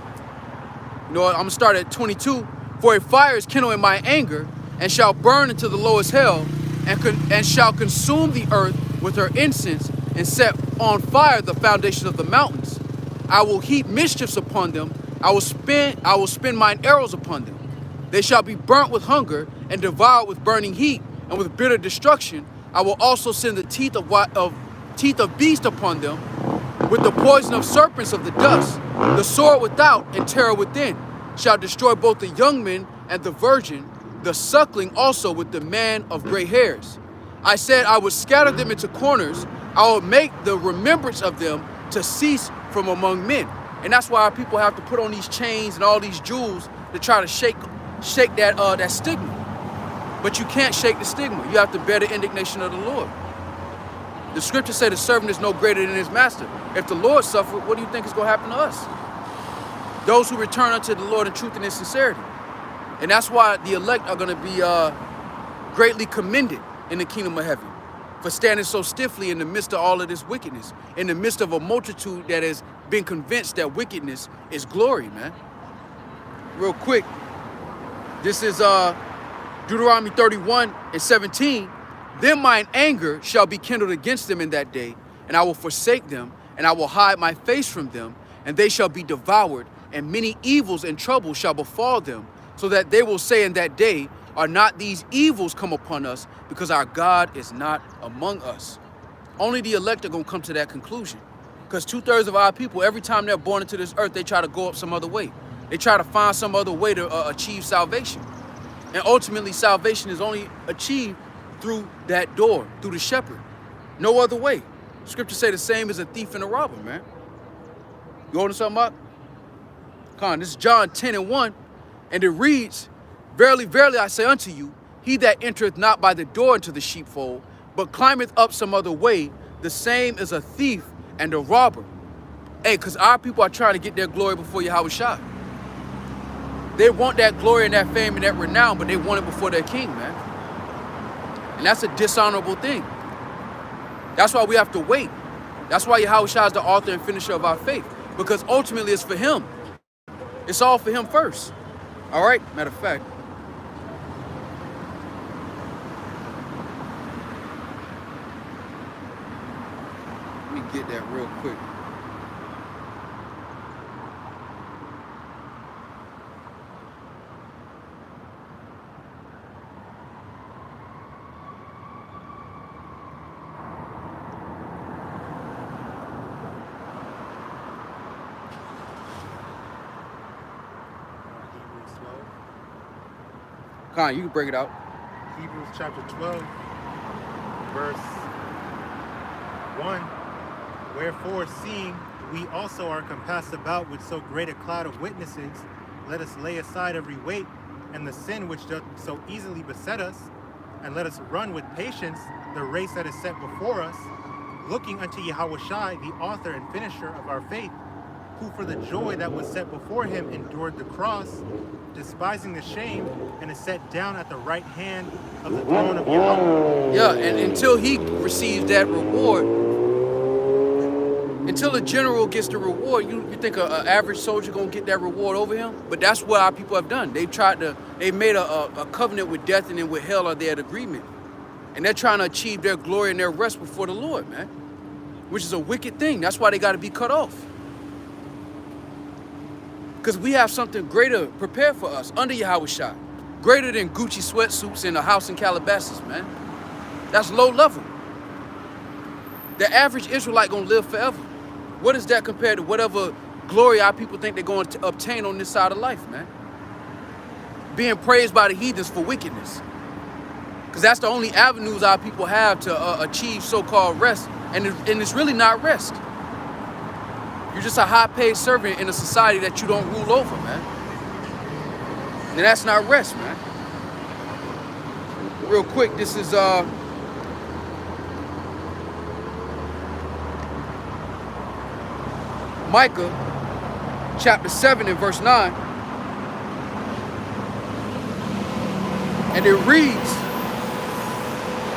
you know what, I'm gonna start at 22. For a fire is kindled in my anger and shall burn into the lowest hell and shall consume the earth with her incense and set on fire the foundations of the mountains. I will heap mischiefs upon them. I will spin mine arrows upon them. They shall be burnt with hunger and devoured with burning heat and with bitter destruction. I will also send the teeth of beasts upon them, with the poison of serpents of the dust. The sword without and terror within shall destroy both the young men and the virgin, the suckling also with the man of gray hairs. I said I would scatter them into corners. I will make the remembrance of them to cease from among men. And that's why our people have to put on these chains and all these jewels to try to shake that stigma. But you can't shake the stigma. You have to bear the indignation of the Lord. The scriptures say the servant is no greater than his master. If the Lord suffered, what do you think is going to happen to us? Those who return unto the Lord in truth and in sincerity. And that's why the elect are going to be greatly commended in the kingdom of heaven for standing so stiffly in the midst of all of this wickedness, in the midst of a multitude that has been convinced that wickedness is glory, man. Real quick, this is Deuteronomy 31 and 17. Then mine anger shall be kindled against them in that day, and I will forsake them, and I will hide my face from them, and they shall be devoured, and many evils and troubles shall befall them, so that they will say in that day, are not these evils come upon us, because our God is not among us? Only the elect are going to come to that conclusion. Because 2/3 of our people, every time they're born into this earth, they try to go up some other way. They try to find some other way to achieve salvation. And ultimately, salvation is only achieved through that door, through the shepherd. No other way. Scripture say the same as a thief and a robber, man. You holding something up? Come on, this is John 10 and 1. And it reads, Verily, verily, I say unto you, he that entereth not by the door into the sheepfold, but climbeth up some other way, the same is a thief and a robber. Hey, because our people are trying to get their glory before Yahweh Shah. They want that glory and that fame and that renown, but they want it before their king, man. And that's a dishonorable thing. That's why we have to wait. That's why Yahweh Shah is the author and finisher of our faith. Because ultimately it's for him. It's all for him first. All right? Matter of fact. Let me get that real quick. Khan, you can break it out. Hebrews chapter 12, verse 1. Wherefore, seeing we also are compassed about with so great a cloud of witnesses, let us lay aside every weight and the sin which doth so easily beset us, and let us run with patience the race that is set before us, looking unto Yahushua, the author and finisher of our faith, who for the joy that was set before him endured the cross, despising the shame, and is set down at the right hand of the throne of Yahweh. Yeah, and until he receives that reward, until a general gets the reward, you think an average soldier gonna get that reward over him? But that's what our people have done. They made a covenant with death, and then with hell are they at agreement. And they're trying to achieve their glory and their rest before the Lord, man. Which is a wicked thing. That's why they gotta be cut off. Because we have something greater prepared for us under Yahushua. Greater than Gucci sweatsuits and a house in Calabasas, man. That's low level. The average Israelite gonna live forever. What is that compared to whatever glory our people think they're going to obtain on this side of life, man? Being praised by the heathens for wickedness. Because that's the only avenues our people have to achieve so-called rest. And it's really not rest. You're just a high-paid servant in a society that you don't rule over, man. And that's not rest, man. Real quick, this is Micah chapter 7 and verse 9. And it reads,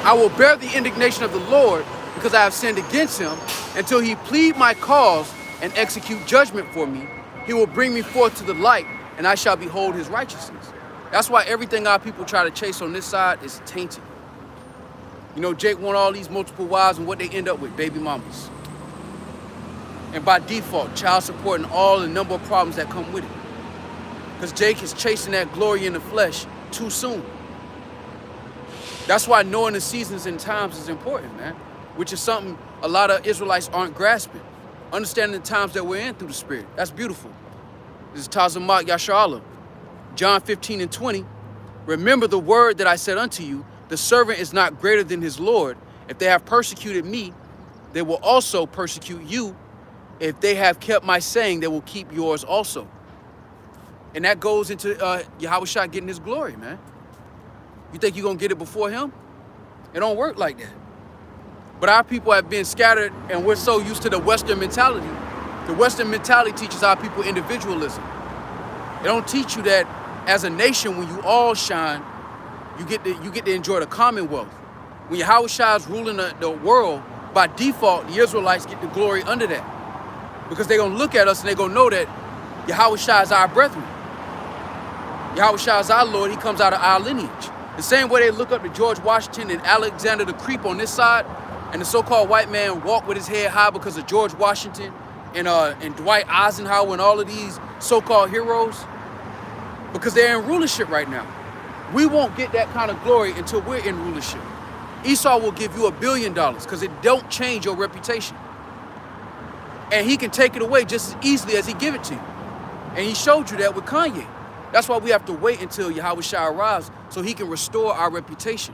I will bear the indignation of the Lord because I have sinned against him until he plead my cause and execute judgment for me. He will bring me forth to the light, and I shall behold his righteousness. That's why everything our people try to chase on this side is tainted. You know, Jake want all these multiple wives, and what they end up with, baby mamas. And by default, child support and all the number of problems that come with it. Because Jake is chasing that glory in the flesh too soon. That's why knowing the seasons and times is important, man. Which is something a lot of Israelites aren't grasping. Understanding the times that we're in through the Spirit. That's beautiful. This is Tazamak Yasharallah. John 15 and 20. Remember the word that I said unto you, the servant is not greater than his Lord. If they have persecuted me, they will also persecute you. If they have kept my saying, they will keep yours also. And that goes into Yahushua getting his glory, man. You think you're going to get it before him? It don't work like that. But our people have been scattered, and we're so used to the Western mentality. The Western mentality teaches our people individualism. It don't teach you that as a nation, when you all shine, you get to enjoy the commonwealth. When Yahushua is ruling the world, by default, the Israelites get the glory under that. Because they're going to look at us and they're going to know that Yahushua is our brethren. Yahushua is our Lord. He comes out of our lineage. The same way they look up to George Washington and Alexander the Creep on this side, and the so-called white man walk with his head high because of George Washington and Dwight Eisenhower and all of these so-called heroes, because they're in rulership right now. We won't get that kind of glory until we're in rulership. Esau will give you $1 billion because it don't change your reputation. And he can take it away just as easily as he give it to you. And he showed you that with Kanye. That's why we have to wait until Yahushua arrives so he can restore our reputation.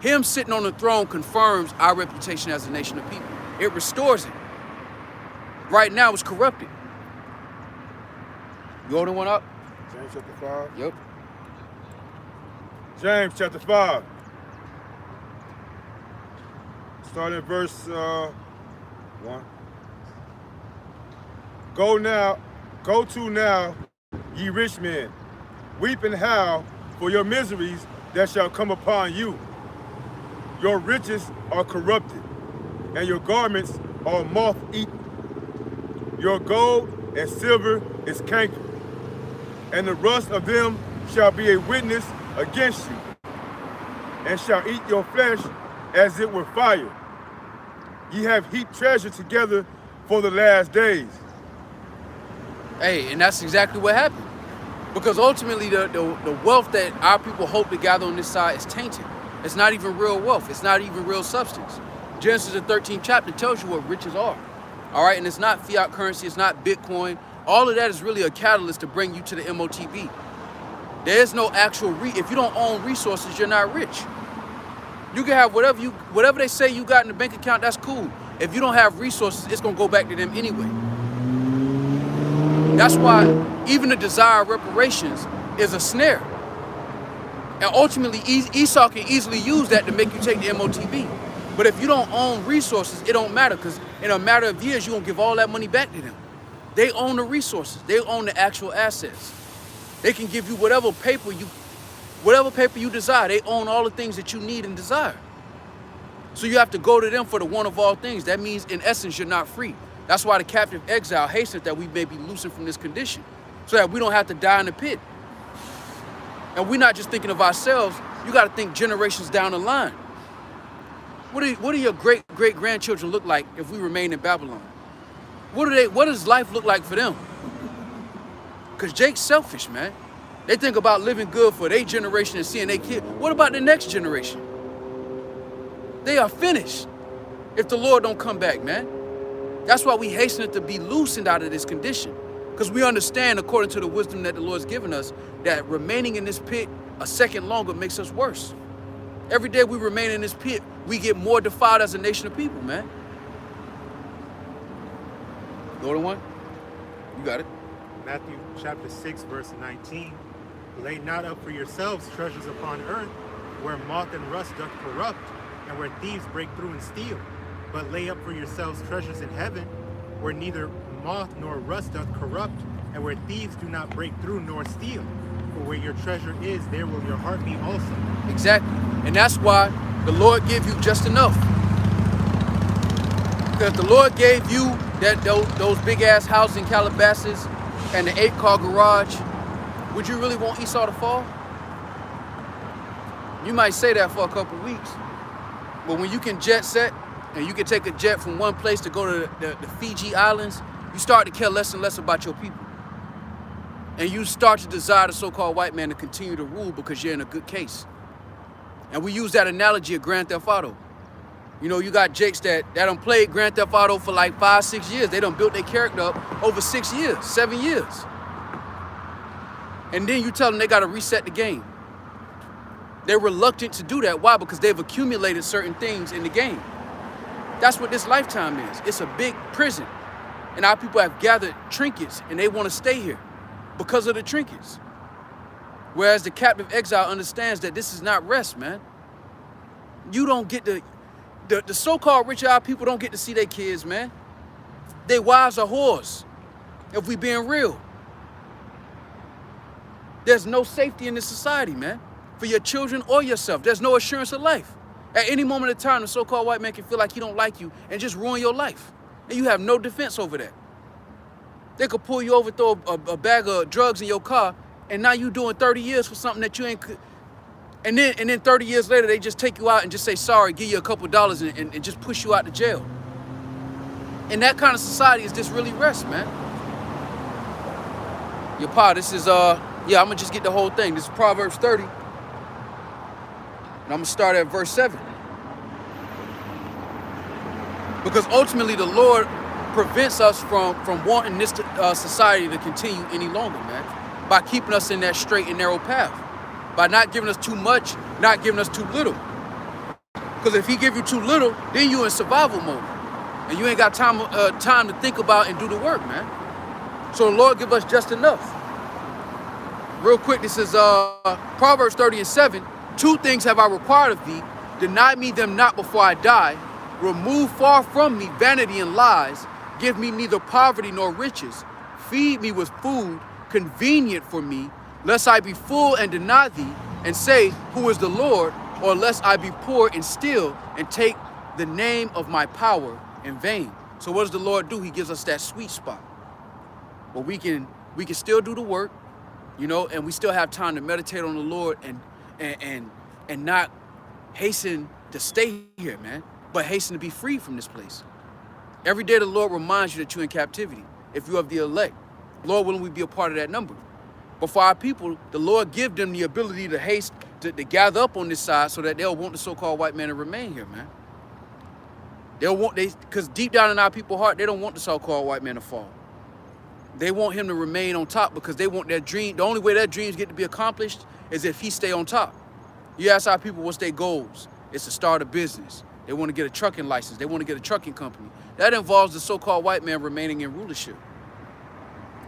Him sitting on the throne confirms our reputation as a nation of people. It restores it. Right now it's corrupted. You holding one up? James chapter 5. Yep. James chapter 5. Starting at verse 1. Go to now, ye rich men, weep and howl for your miseries that shall come upon you. Your riches are corrupted, and your garments are moth-eaten. Your gold and silver is cankered, and the rust of them shall be a witness against you, and shall eat your flesh as it were fire. Ye have heaped treasure together for the last days. Hey, and that's exactly what happened. Because ultimately the wealth that our people hope to gather on this side is tainted. It's not even real wealth. It's not even real substance. Genesis, the 13th chapter, tells you what riches are. All right, and it's not fiat currency. It's not Bitcoin. All of that is really a catalyst to bring you to the MOTB. There is no actual, if you don't own resources, you're not rich. You can have whatever they say you got in the bank account, that's cool. If you don't have resources, it's gonna go back to them anyway. That's why even the desire of reparations is a snare. And ultimately, Esau can easily use that to make you take the MOTB. But if you don't own resources, it don't matter, because in a matter of years, you're going to give all that money back to them. They own the resources. They own the actual assets. They can give you whatever paper you desire. They own all the things that you need and desire. So you have to go to them for the one of all things. That means, in essence, you're not free. That's why the captive exile hastens that we may be loosened from this condition, so that we don't have to die in the pit. And we're not just thinking of ourselves. You got to think generations down the line. What do your great-great-grandchildren look like if we remain in Babylon? What does life look like for them? Because Jake's selfish, man. They think about living good for their generation and seeing their kid. What about the next generation? They are finished if the Lord don't come back, man. That's why we hasten to be loosened out of this condition. Because we understand, according to the wisdom that the Lord's given us, that remaining in this pit a second longer makes us worse. Every day we remain in this pit, we get more defiled as a nation of people, man. Go to one. You got it. Matthew chapter 6, verse 19. Lay not up for yourselves treasures upon earth, where moth and rust doth corrupt, and where thieves break through and steal. But lay up for yourselves treasures in heaven, where neither moth nor rust doth corrupt, and where thieves do not break through nor steal. For where your treasure is, there will your heart be also. Exactly. And that's why the Lord gave you just enough. Because the Lord gave you those big ass houses in Calabasas and the 8-car garage, would you really want Esau to fall? You might say that for a couple weeks, but when you can jet set and you can take a jet from one place to go to the Fiji Islands, you start to care less and less about your people. And you start to desire the so-called white man to continue to rule because you're in a good case. And we use that analogy of Grand Theft Auto. You know, you got Jakes that done played Grand Theft Auto for like 5-6 years. They done built their character up over 6 years, 7 years. And then you tell them they got to reset the game. They're reluctant to do that. Why? Because they've accumulated certain things in the game. That's what this lifetime is. It's a big prison. And our people have gathered trinkets and they want to stay here because of the trinkets. Whereas the captive exile understands that this is not rest, man. You don't get the so-called rich our people don't get to see their kids, man. Their wives are whores, if we being real. There's no safety in this society, man, for your children or yourself. There's no assurance of life. At any moment of time, the so-called white man can feel like he don't like you and just ruin your life. And you have no defense over that. They could pull you over, throw a bag of drugs in your car, and now you doing 30 years for something that you ain't... And then 30 years later, they just take you out and just say sorry, give you a couple dollars and just push you out to jail. In that kind of society, is this really rest, man? Your pa, this is, yeah, I'm going to just get the whole thing. This is Proverbs 30. And I'm going to start at verse 7. Because ultimately, the Lord prevents us from wanting this society to continue any longer, man, by keeping us in that straight and narrow path. By not giving us too much, not giving us too little. Because if he give you too little, then you in survival mode. And you ain't got time to think about and do the work, man. So the Lord give us just enough. Real quick, this is Proverbs 30 and 7. 2 things have I required of thee. Deny me them not before I die. Remove far from me vanity and lies. Give me neither poverty nor riches. Feed me with food convenient for me, lest I be full and deny thee, and say, who is the Lord? Or lest I be poor and steal, and take the name of my power in vain. So what does the Lord do? He gives us that sweet spot where we can still do the work, you know, and we still have time to meditate on the Lord and not hasten to stay here, man, but hasten to be free from this place. Every day the Lord reminds you that you're in captivity. If you have the elect, Lord willing, we be a part of that number. But for our people, the Lord give them the ability to haste, to gather up on this side so that they'll want the so-called white man to remain here, man. Because deep down in our people's heart, they don't want the so-called white man to fall. They want him to remain on top because they want their dream. The only way their dreams get to be accomplished is if he stay on top. You ask our people what's their goals. It's to start a business. They want to get a trucking license. They want to get a trucking company. That involves the so-called white man remaining in rulership.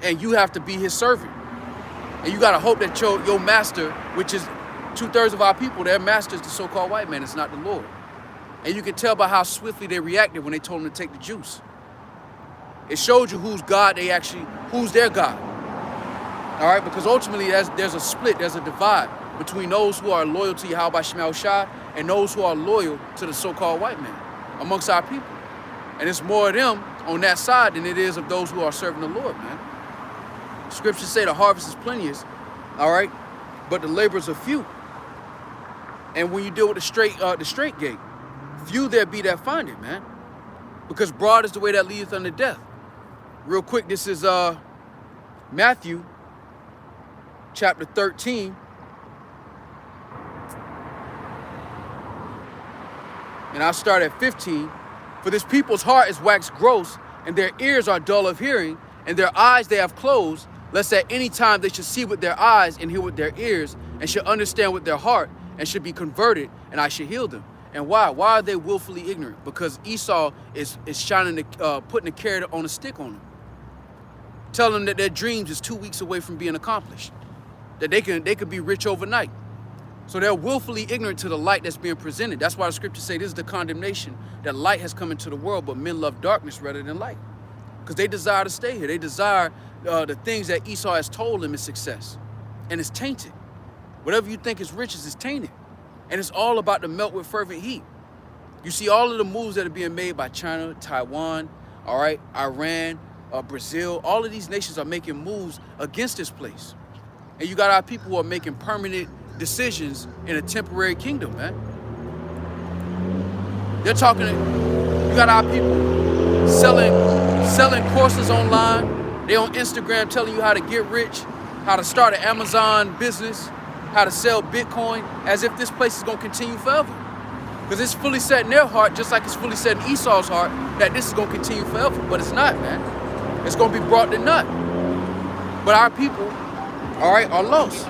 And you have to be his servant. And you got to hope that your master, which is 2/3 of our people, their master is the so-called white man. It's not the Lord. And you can tell by how swiftly they reacted when they told them to take the juice. It showed you who's their God. All right, because ultimately there's a split, there's a divide between those who are loyal to Yahweh Shema Shai and those who are loyal to the so-called white man amongst our people. And it's more of them on that side than it is of those who are serving the Lord, man. Scriptures say the harvest is plenteous, all right, but the laborers are few. And when you deal with the straight gate, few there be that find it, man. Because broad is the way that leadeth unto death. Real quick, this is Matthew chapter 13. And I'll start at 15. For this people's heart is waxed gross, and their ears are dull of hearing, and their eyes they have closed, lest at any time they should see with their eyes and hear with their ears, and should understand with their heart, and should be converted, and I should heal them. And why? Why are they willfully ignorant? Because Esau is putting a carrot on a stick on them, telling them that their dreams is 2 weeks away from being accomplished, that they could be rich overnight. So they're willfully ignorant to the light that's being presented. That's why the scriptures say this is the condemnation, that light has come into the world, but men love darkness rather than light. Because they desire to stay here. They desire the things that Esau has told them is success. And it's tainted. Whatever you think is riches is tainted. And it's all about the melt with fervent heat. You see all of the moves that are being made by China, Taiwan, all right, Iran, Brazil. All of these nations are making moves against this place. And you got our people who are making permanent decisions in a temporary kingdom, man. They're talking, you got our people selling courses online. They on Instagram telling you how to get rich, how to start an Amazon business, how to sell Bitcoin, as if this place is going to continue forever. Because it's fully set in their heart, just like it's fully set in Esau's heart, that this is going to continue forever. But it's not, man. It's going to be brought to naught. But our people, all right, are lost.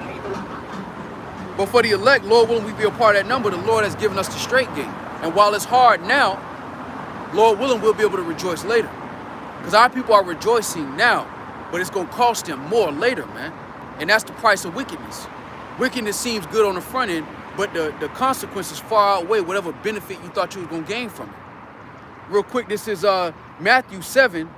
But for the elect, Lord willing, we be a part of that number. The Lord has given us the straight gate. And while it's hard now, Lord willing, we'll be able to rejoice later. Because our people are rejoicing now, but it's going to cost them more later, man. And that's the price of wickedness. Wickedness seems good on the front end, but the consequences far outweigh whatever benefit you thought you was going to gain from it. Real quick, this is Matthew 7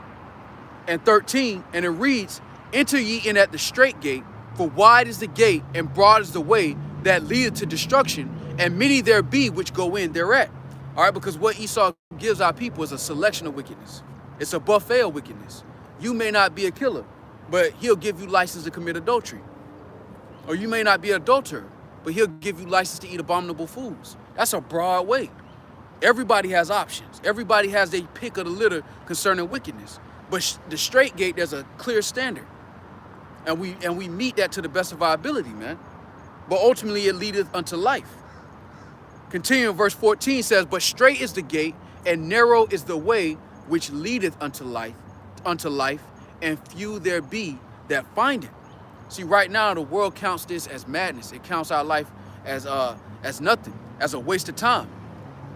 and 13, and it reads, "Enter ye in at the straight gate, for wide is the gate and broad is the way that leadeth to destruction, and many there be which go in thereat." All right, because what Esau gives our people is a selection of wickedness. It's a buffet of wickedness. You may not be a killer, but he'll give you license to commit adultery. Or you may not be an adulterer, but he'll give you license to eat abominable foods. That's a broad way. Everybody has options. Everybody has their pick of the litter concerning wickedness. But the straight gate, there's a clear standard. And we meet that to the best of our ability, man. But ultimately it leadeth unto life. Continuing, verse 14 says, "But straight is the gate, and narrow is the way which leadeth unto life, and few there be that find it." See, right now the world counts this as madness. It counts our life as nothing, as a waste of time.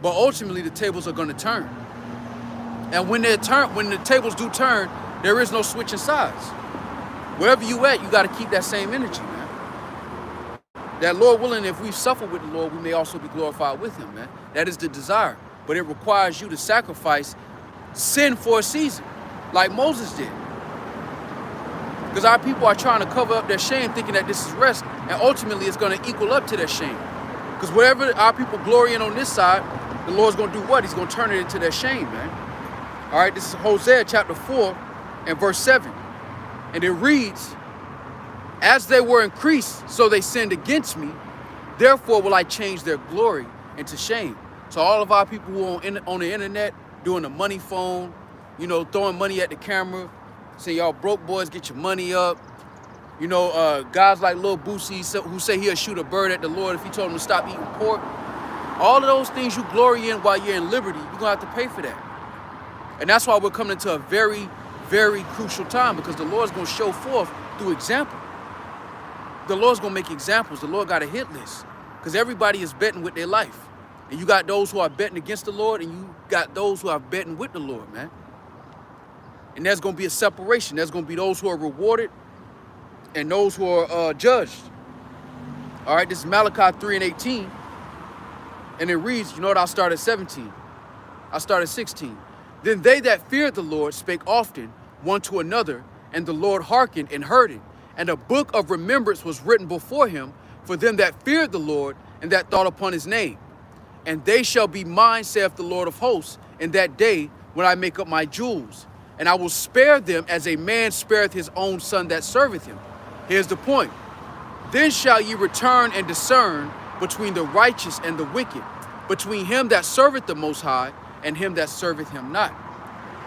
But ultimately the tables are going to turn. And when the tables do turn, there is no switching sides. Wherever you at, you got to keep that same energy, man. That Lord willing, if we suffer with the Lord, we may also be glorified with him, man. That is the desire. But it requires you to sacrifice sin for a season, like Moses did. Because our people are trying to cover up their shame, thinking that this is rest, and ultimately it's going to equal up to their shame. Because wherever our people glory in on this side, the Lord's going to do what? He's going to turn it into their shame, man. All right, this is Hosea chapter 4 and verse 7. And it reads, "As they were increased, so they sinned against me. Therefore will I change their glory into shame." So all of our people who are on the internet, doing the money phone, you know, throwing money at the camera, saying y'all broke boys, get your money up. You know, guys like Lil Boosie who say he'll shoot a bird at the Lord if he told him to stop eating pork. All of those things you glory in while you're in liberty, you're going to have to pay for that. And that's why we're coming into a very, very crucial time, because the Lord's going to show forth through example. The Lord's going to make examples. The Lord got a hit list, because everybody is betting with their life. And you got those who are betting against the Lord, and you got those who are betting with the Lord, man. And there's going to be a separation. There's going to be those who are rewarded and those who are judged. All right, this is Malachi 3 and 18. And it reads, you know what, I'll start at 17. I'll start at 16. Then they that feared the Lord spake often one to another, and the Lord hearkened and heard it. And a book of remembrance was written before him for them that feared the Lord and that thought upon his name. And they shall be mine, saith the Lord of hosts, in that day when I make up my jewels. And I will spare them as a man spareth his own son that serveth him. Here's the point. Then shall ye return and discern between the righteous and the wicked, between him that serveth the Most High and him that serveth him not.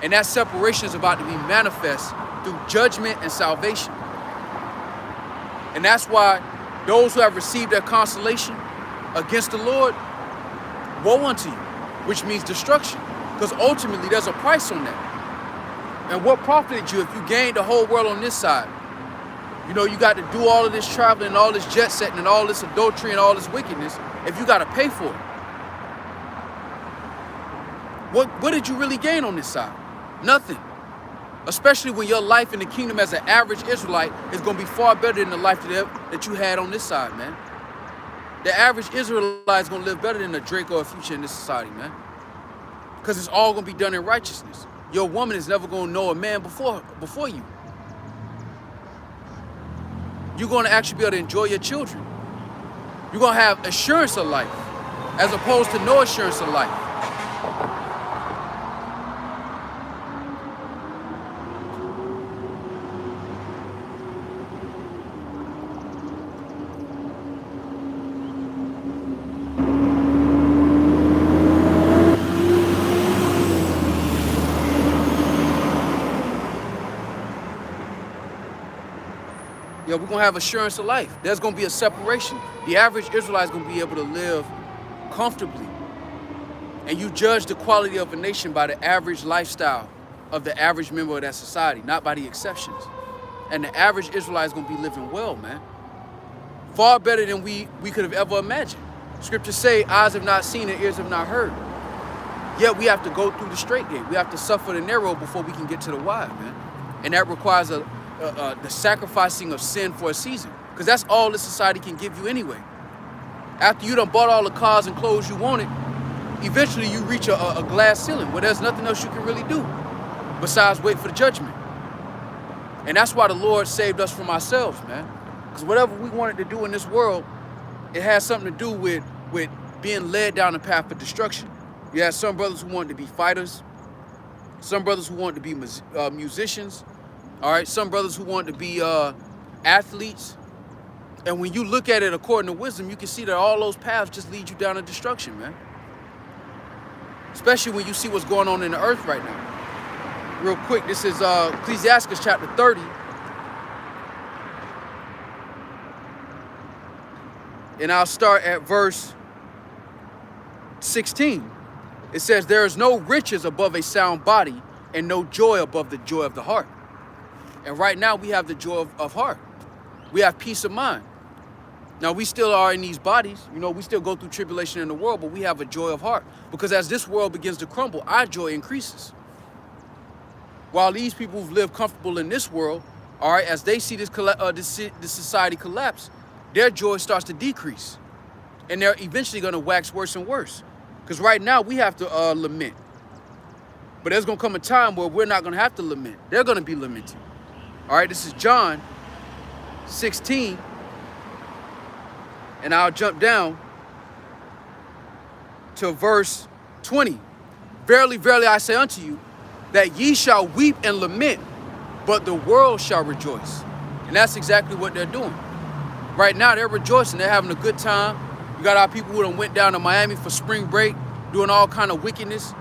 And that separation is about to be manifest through judgment and salvation. And that's why those who have received their consolation against the Lord, woe unto you, which means destruction. Because ultimately there's a price on that. And what profited you if you gained the whole world on this side? You know, you got to do all of this traveling and all this jet setting and all this adultery and all this wickedness if you got to pay for it. What did you really gain on this side? Nothing. Especially when your life in the kingdom as an average Israelite is going to be far better than the life that you had on this side, man. The average Israelite is going to live better than a Drake or a Future in this society, man. Because it's all going to be done in righteousness. Your woman is never going to know a man before you. You're going to actually be able to enjoy your children. You're going to have assurance of life as opposed to no assurance of life. We're going to have assurance of life. There's going to be a separation. The average Israelite is going to be able to live comfortably. And you judge the quality of a nation by the average lifestyle of the average member of that society, not by the exceptions. And the average Israelite is going to be living well, man. Far better than we could have ever imagined. Scriptures say, eyes have not seen and ears have not heard. Yet we have to go through the straight gate. We have to suffer the narrow before we can get to the wide, man. And that requires the sacrificing of sin for a season. Because that's all this society can give you anyway. After you done bought all the cars and clothes you wanted, eventually you reach a glass ceiling where there's nothing else you can really do besides wait for the judgment. And that's why the Lord saved us from ourselves, man. Because whatever we wanted to do in this world, it has something to do with being led down the path of destruction. You have some brothers who wanted to be fighters, some brothers who wanted to be musicians, all right, some brothers who want to be athletes. And when you look at it according to wisdom, you can see that all those paths just lead you down to destruction, man. Especially when you see what's going on in the earth right now. Real quick, this is Ecclesiastes chapter 30. And I'll start at verse 16. It says, there is no riches above a sound body and no joy above the joy of the heart. And right now we have the joy of heart. We have peace of mind. Now we still are in these bodies. You know, we still go through tribulation in the world, but we have a joy of heart. Because as this world begins to crumble, our joy increases. While these people who've lived comfortable in this world, all right, as they see this society collapse, their joy starts to decrease. And they're eventually going to wax worse and worse. Because right now we have to lament. But there's going to come a time where we're not going to have to lament. They're going to be lamenting. All right, this is John 16, and I'll jump down to verse 20. Verily, verily, I say unto you, that ye shall weep and lament, but the world shall rejoice. And that's exactly what they're doing. Right now, they're rejoicing. They're having a good time. You got our people who done went down to Miami for spring break, doing all kind of wickedness.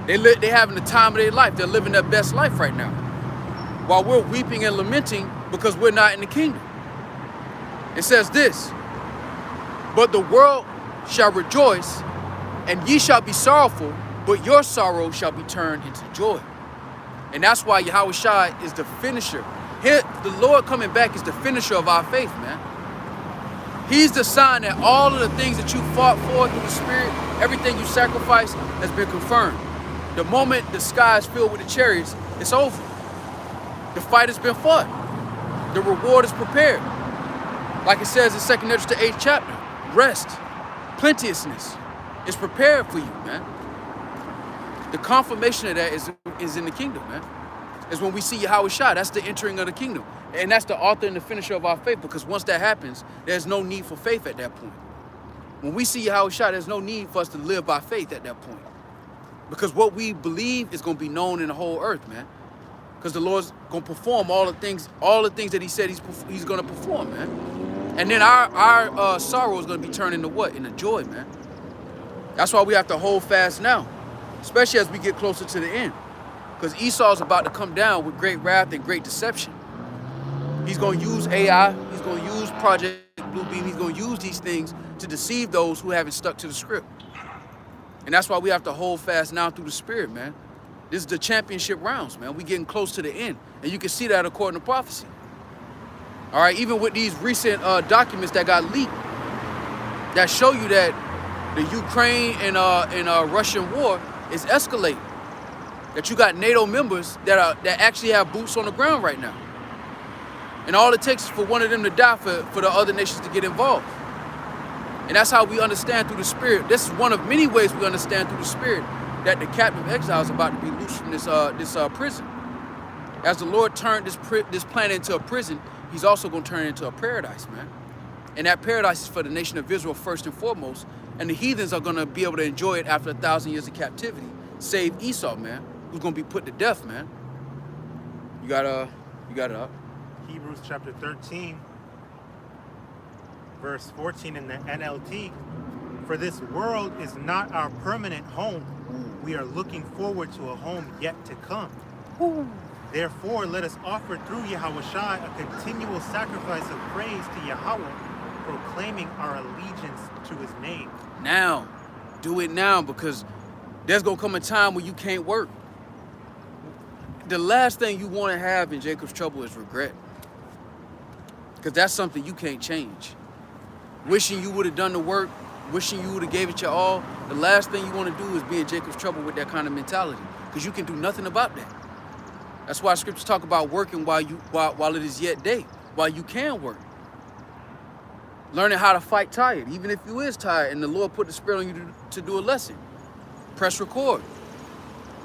They're having the time of their life. They're living their best life right now. While we're weeping and lamenting because we're not in the kingdom. It says this, but the world shall rejoice, and ye shall be sorrowful, but your sorrow shall be turned into joy. And that's why Yahweh Shai is the finisher. Here, the Lord coming back is the finisher of our faith, man. He's the sign that all of the things that you fought for through the Spirit, everything you sacrificed, has been confirmed. The moment the sky is filled with the chariots, it's over. The fight has been fought. The reward is prepared. Like it says in 2nd Ezra the 8th chapter, rest, plenteousness is prepared for you, man. The confirmation of that is in the kingdom, man. Is when we see Yahweh Shai. That's the entering of the kingdom. And that's the author and the finisher of our faith, because once that happens, there's no need for faith at that point. When we see Yahweh Shai, there's no need for us to live by faith at that point. Because what we believe is going to be known in the whole earth, man. Because the Lord's going to perform all the things that he said he's going to perform, man. And then our sorrow is going to be turned into what? Into joy, man. That's why we have to hold fast now, especially as we get closer to the end. Because Esau's about to come down with great wrath and great deception. He's going to use AI. He's going to use Project Bluebeam. He's going to use these things to deceive those who haven't stuck to the script. And that's why we have to hold fast now through the Spirit, man. This is the championship rounds, man. We're getting close to the end. And you can see that according to prophecy. All right, even with these recent documents that got leaked that show you that the Ukraine and Russian war is escalating. That you got NATO members that actually have boots on the ground right now. And all it takes is for one of them to die for the other nations to get involved. And that's how we understand through the Spirit. This is one of many ways we understand through the Spirit that the captive exile is about to be loosed from this prison. As the Lord turned this planet into a prison, he's also going to turn it into a paradise, man. And that paradise is for the nation of Israel first and foremost. And the heathens are going to be able to enjoy it after 1,000 years of captivity. Save Esau, man, who's going to be put to death, man. You got it up. Hebrews chapter 13, verse 14 in the NLT. For this world is not our permanent home. We are looking forward to a home yet to come. Ooh. Therefore, let us offer through Yahweh Shai a continual sacrifice of praise to Yahweh, proclaiming our allegiance to his name. Now, do it now, because there's going to come a time when you can't work. The last thing you want to have in Jacob's trouble is regret. Because that's something you can't change. Wishing you would have done the work, wishing you would have gave it your all, the last thing you want to do is be in Jacob's trouble with that kind of mentality. Because you can do nothing about that. That's why scriptures talk about working while it is yet day, while you can work. Learning how to fight tired, even if you is tired and the Lord put the Spirit on you to do a lesson. Press record.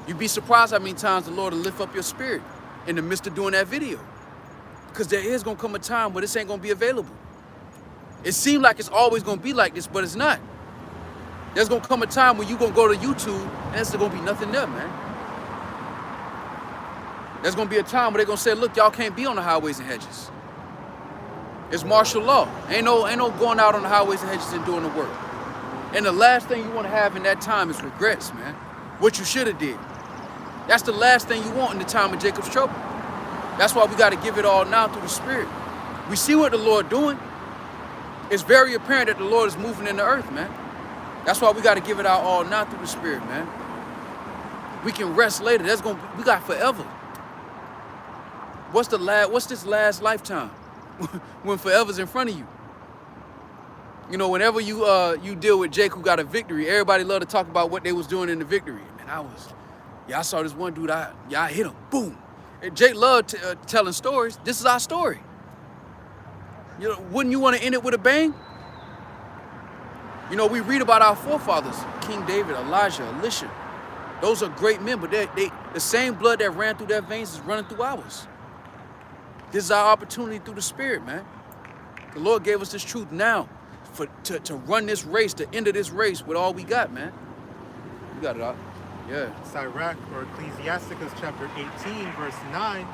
You'd be surprised how many times the Lord will lift up your spirit in the midst of doing that video. Because there is going to come a time where this ain't going to be available. It seems like it's always going to be like this, but it's not. There's going to come a time when you're going to go to YouTube and there's going to be nothing there, man. There's going to be a time where they're going to say, look, y'all can't be on the highways and hedges. It's martial law. Ain't no going out on the highways and hedges and doing the work. And the last thing you want to have in that time is regrets, man. What you should have did. That's the last thing you want in the time of Jacob's trouble. That's why we got to give it all now through the Spirit. We see what the Lord doing. It's very apparent that the Lord is moving in the earth, man. That's why we got to give it our all now through the Spirit, man. We can rest later. We got forever. What's this last lifetime when forever's in front of you? You know, whenever you deal with Jake who got a victory, everybody love to talk about what they was doing in the victory. And I saw this one dude, I hit him, boom. And Jake loved telling stories. This is our story. You know, wouldn't you want to end it with a bang? You know, we read about our forefathers, King David, Elijah, Elisha. Those are great men, but the same blood that ran through their veins is running through ours. This is our opportunity through the Spirit, man. The Lord gave us this truth now to run this race, to end of this race with all we got, man. You got it out. Yeah. Sirach, or Ecclesiasticus chapter 18, verse 9.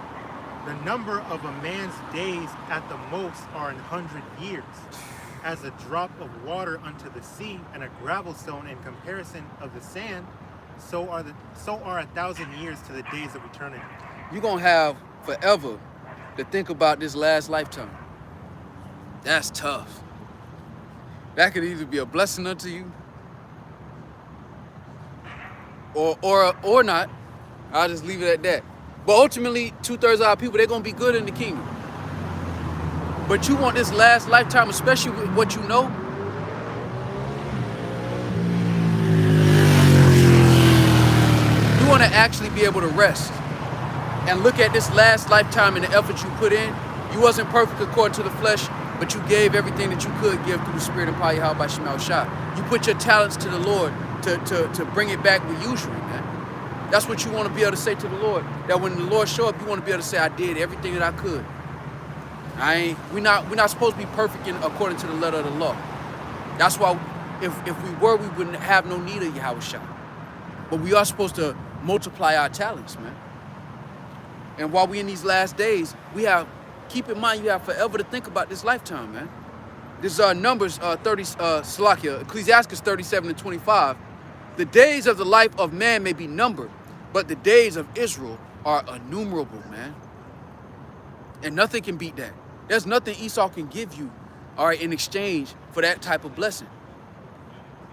The number of a man's days at the most are 100 years. As a drop of water unto the sea, and a gravel stone in comparison of the sand, so are 1,000 years to the days of eternity. You're going to have forever to think about this last lifetime. That's tough. That could either be a blessing unto you or not. I'll just leave it at that. But ultimately, 2/3 of our people, they're going to be good in the kingdom. But you want this last lifetime, especially with what you know. You want to actually be able to rest and look at this last lifetime and the effort you put in. You wasn't perfect according to the flesh, But you gave everything that you could give through the Spirit and power of Yahweh by Shema Shah. You put your talents to the Lord to bring it back with usury, man. That's what you want to be able to say to the Lord. That when the Lord show up, you want to be able to say, I did everything that I could. We're not supposed to be perfect according to the letter of the law. That's why if we were, we wouldn't have no need of Yahweh Shah. But we are supposed to multiply our talents, man. And while we in these last days, keep in mind you have forever to think about this lifetime, man. This Numbers Ecclesiastes 37:25. The days of the life of man may be numbered, but the days of Israel are innumerable, man. And nothing can beat that. There's nothing Esau can give you, all right, in exchange for that type of blessing.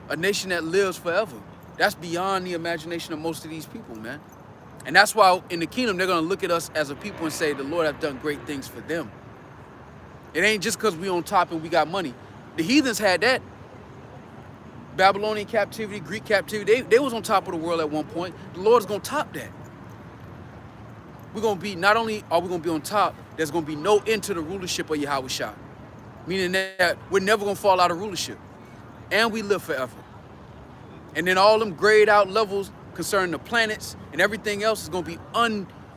A nation that lives forever. That's beyond the imagination of most of these people, man. And that's why in the kingdom, they're going to look at us as a people and say, the Lord have done great things for them. It ain't just because we on top and we got money. The heathens had that. Babylonian captivity, Greek captivity, they was on top of the world at one point. The Lord is going to top that. We're going to be, not only are we going to be on top, there's going to be no end to the rulership of Yahweh Shah. Meaning that we're never going to fall out of rulership. And we live forever. And then all them grayed out levels concerning the planets and everything else is going to be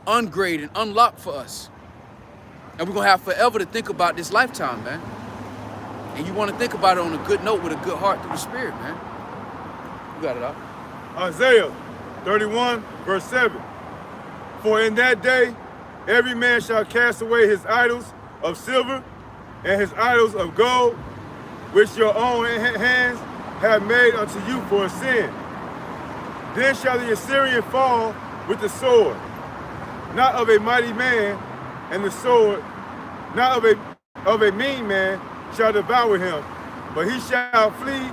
ungraded and unlocked for us. And we're going to have forever to think about this lifetime, man. And you want to think about it on a good note with a good heart through the Spirit, man. You got it out. Isaiah 31, verse 7. For in that day, every man shall cast away his idols of silver and his idols of gold, which your own hands have made unto you for a sin. Then shall the Assyrian fall with the sword, not of a mighty man, and the sword, not of a mean man, shall devour him, but he shall flee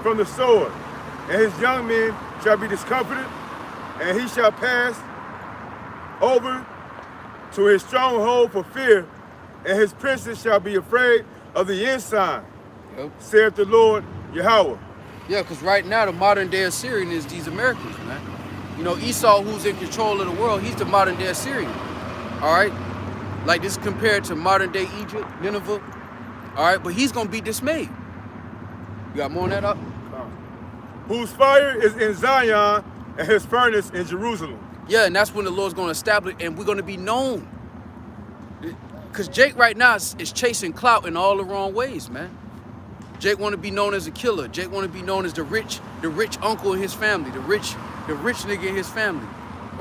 from the sword, and his young men shall be discomfited, and he shall pass over to his stronghold for fear, and his princes shall be afraid of the ensign, saith the Lord Yahweh. Yeah, because right now the modern day Assyrian is these Americans, man. You know, Esau, who's in control of the world, he's the modern day Assyrian. All right? Like this compared to modern day Egypt, Nineveh. All right, but he's gonna be dismayed. You got more on that up? Whose fire is in Zion and his furnace in Jerusalem. Yeah, and that's when the Lord's gonna establish and we're gonna be known. Because Jake right now is chasing clout in all the wrong ways, man. Jake want to be known as a killer. Jake want to be known as the rich uncle in his family, the rich nigga in his family,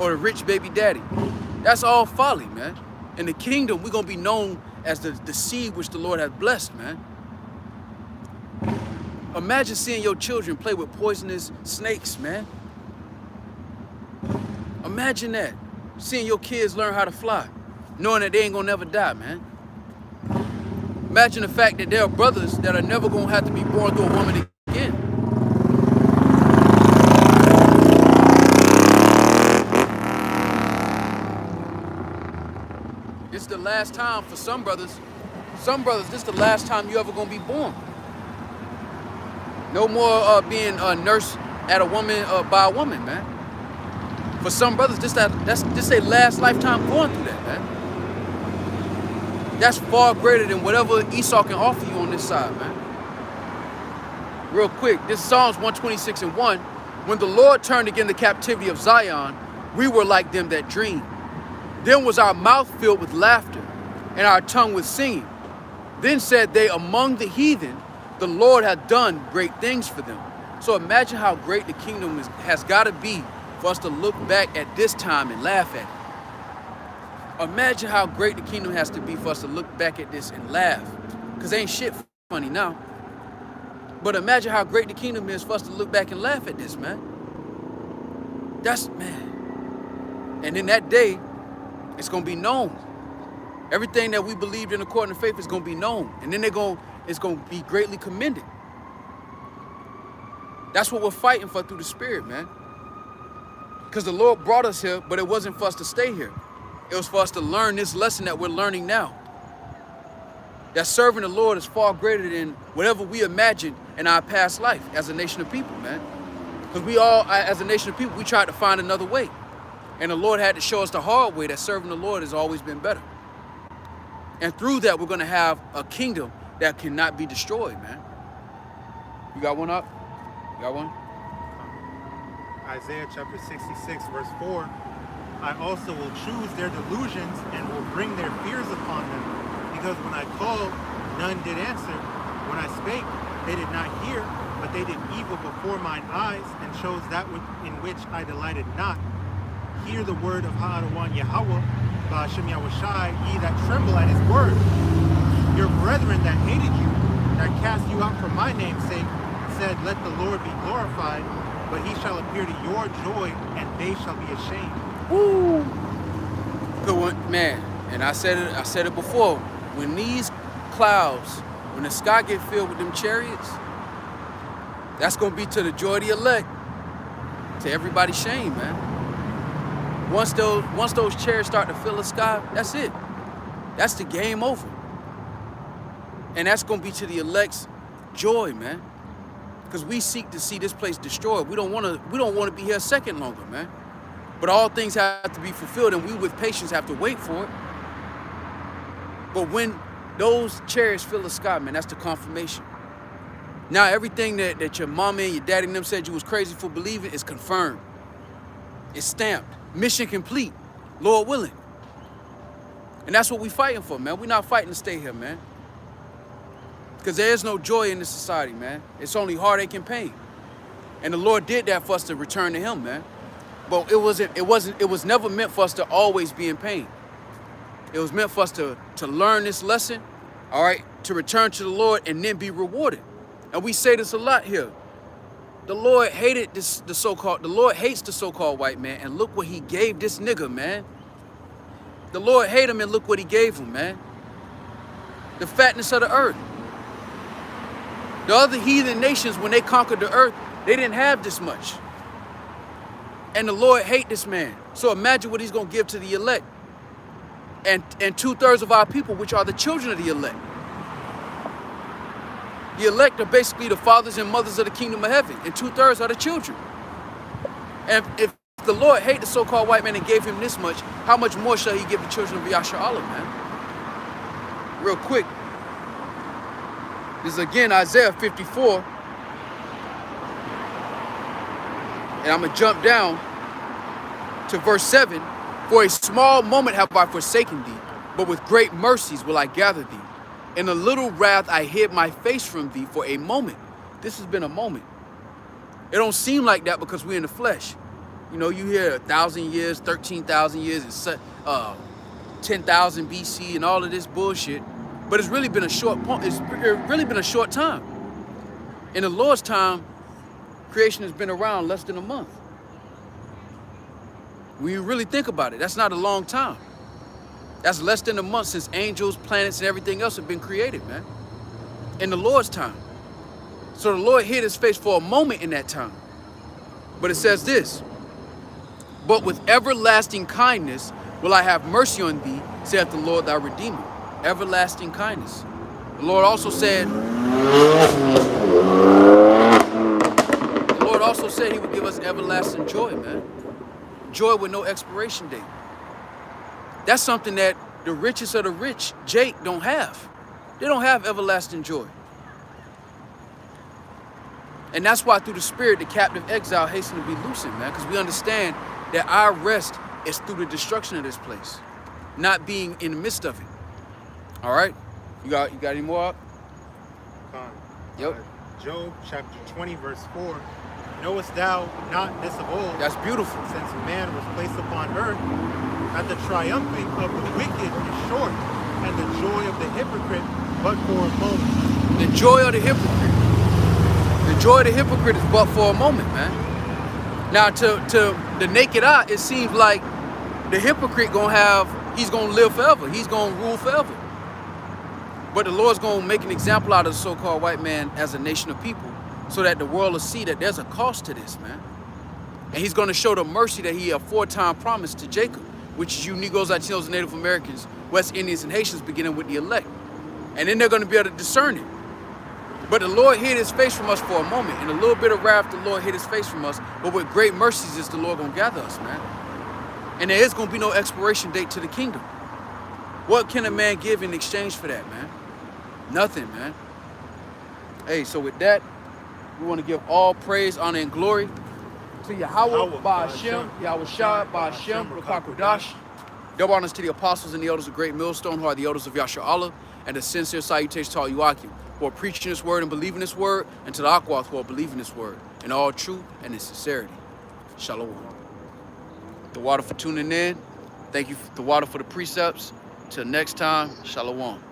or the rich baby daddy. That's all folly, man. In the kingdom, we're gonna be known as the seed which the Lord has blessed, man. Imagine seeing your children play with poisonous snakes, man. Imagine that. Seeing your kids learn how to fly, knowing that they ain't gonna never die, man. Imagine the fact that there are brothers that are never gonna have to be born through a woman again. This is the last time for some brothers. Some brothers, this is the last time you ever gonna be born. No more being nursed at a woman by a woman, man. For some brothers, this their last lifetime going through that, man. That's far greater than whatever Esau can offer you on this side, man. Real quick, this is Psalms 126:1. When the Lord turned again the captivity of Zion, we were like them that dream. Then was our mouth filled with laughter, and our tongue with singing. Then said they among the heathen, the Lord hath done great things for them. So imagine how great the kingdom has got to be for us to look back at this time and laugh at it. Imagine how great the kingdom has to be for us to look back at this and laugh. Because ain't shit funny now. But imagine how great the kingdom is for us to look back and laugh at this, man. Man. And in that day, it's going to be known. Everything that we believed in according to faith is going to be known. And then it's going to be greatly commended. That's what we're fighting for through the Spirit, man. Because the Lord brought us here, but it wasn't for us to stay here. It was for us to learn this lesson that we're learning now. That serving the Lord is far greater than whatever we imagined in our past life as a nation of people, man. Because we all, as a nation of people, we tried to find another way. And the Lord had to show us the hard way that serving the Lord has always been better. And through that, we're going to have a kingdom that cannot be destroyed, man. You got one up? You got one? Isaiah chapter 66, verse 4. I also will choose their delusions and will bring their fears upon them. Because when I called, none did answer. When I spake, they did not hear, but they did evil before mine eyes and chose that in which I delighted not. Hear the word of Ha'adawan Yahweh, Ba'ashem Yahushai, ye that tremble at his word. Your brethren that hated you, that cast you out for my name's sake, said, let the Lord be glorified, but he shall appear to your joy, and they shall be ashamed. Woo! Good one, man. And I said it before. When these clouds, when the sky get filled with them chariots, that's gonna be to the joy of the elect, to everybody's shame, man. Once those chariots start to fill the sky, that's it. That's the game over. And that's gonna be to the elect's joy, man. Because we seek to see this place destroyed. We don't wanna be here a second longer, man. But all things have to be fulfilled, and we with patience have to wait for it. But when those chariots fill the sky, man, that's the confirmation. Now everything that your mama and your daddy and them said you was crazy for believing is confirmed. It's stamped. Mission complete, Lord willing. And that's what we fighting for, man. We're not fighting to stay here, man. Because there is no joy in this society, man. It's only heartache and pain. And the Lord did that for us to return to him, man. But it was never meant for us to always be in pain. It was meant for us to learn this lesson, all right, to return to the Lord and then be rewarded. And we say this a lot here. The Lord hated the Lord hates the so-called white man, and look what he gave this nigga, man. The Lord hated him, and look what he gave him, man. The fatness of the earth. The other heathen nations, when they conquered the earth, they didn't have this much. And the Lord hate this man. So imagine what he's going to give to the elect. And 2/3 of our people, which are the children of the elect. The elect are basically the fathers and mothers of the kingdom of heaven. And 2/3 are the children. And if the Lord hate the so-called white man and gave him this much, how much more shall he give the children of Yasha Allah, man? Real quick. This is again Isaiah 54. And I'm going to jump down to verse 7. For a small moment have I forsaken thee, but with great mercies will I gather thee. In a little wrath I hid my face from thee for a moment. This has been a moment. It don't seem like that because we're in the flesh. You know, you hear 1,000 years, 13,000 years, and 10,000 BC and all of this bullshit. But it's really been a short time. In the Lord's time, creation has been around less than a month. When you really think about it, that's not a long time. That's less than a month since angels, planets, and everything else have been created, man. In the Lord's time. So the Lord hid his face for a moment in that time. But it says this, but with everlasting kindness will I have mercy on thee, saith the Lord thy Redeemer. Everlasting kindness. The Lord also said he would give us everlasting joy, man. Joy with no expiration date. That's something that the richest of the rich, Jake, don't have. They don't have everlasting joy. And that's why through the Spirit, the captive exile hasten to be loosened, man, because we understand that our rest is through the destruction of this place, not being in the midst of it. All right? You got any more up? Yep. Job chapter 20, verse 4. Knowest thou not this of old? That's beautiful. Since man was placed upon earth, that the triumphing of the wicked is short, and the joy of the hypocrite but for a moment. The joy of the hypocrite. The joy of the hypocrite is but for a moment, man. Now, to the naked eye, it seems like the hypocrite he's gonna live forever. He's gonna rule forever. But the Lord's gonna make an example out of the so-called white man as a nation of people, so that the world will see that there's a cost to this, man. And he's going to show the mercy that he aforetime promised to Jacob, which is you Negroes, Latinos, and Native Americans, West Indians, and Haitians, beginning with the elect. And then they're going to be able to discern it. But the Lord hid his face from us for a moment. In a little bit of wrath, the Lord hid his face from us. But with great mercies is the Lord going to gather us, man. And there is going to be no expiration date to the kingdom. What can a man give in exchange for that, man? Nothing, man. Hey, so with that, we want to give all praise, honor, and glory to Yahweh, Ba'ashem, Yahweh Shai, Ba'ashem, Rukakudash. Double honors to the apostles and the elders of Great Millstone, who are the elders of Yahshua Allah, and a sincere salutation to all Yuakim, who are preaching this word and believing this word, and to the Akwath, who are believing this word in all truth and in sincerity. Shalom. The water for tuning in. Thank you, the water, for the precepts. Till next time, Shalom.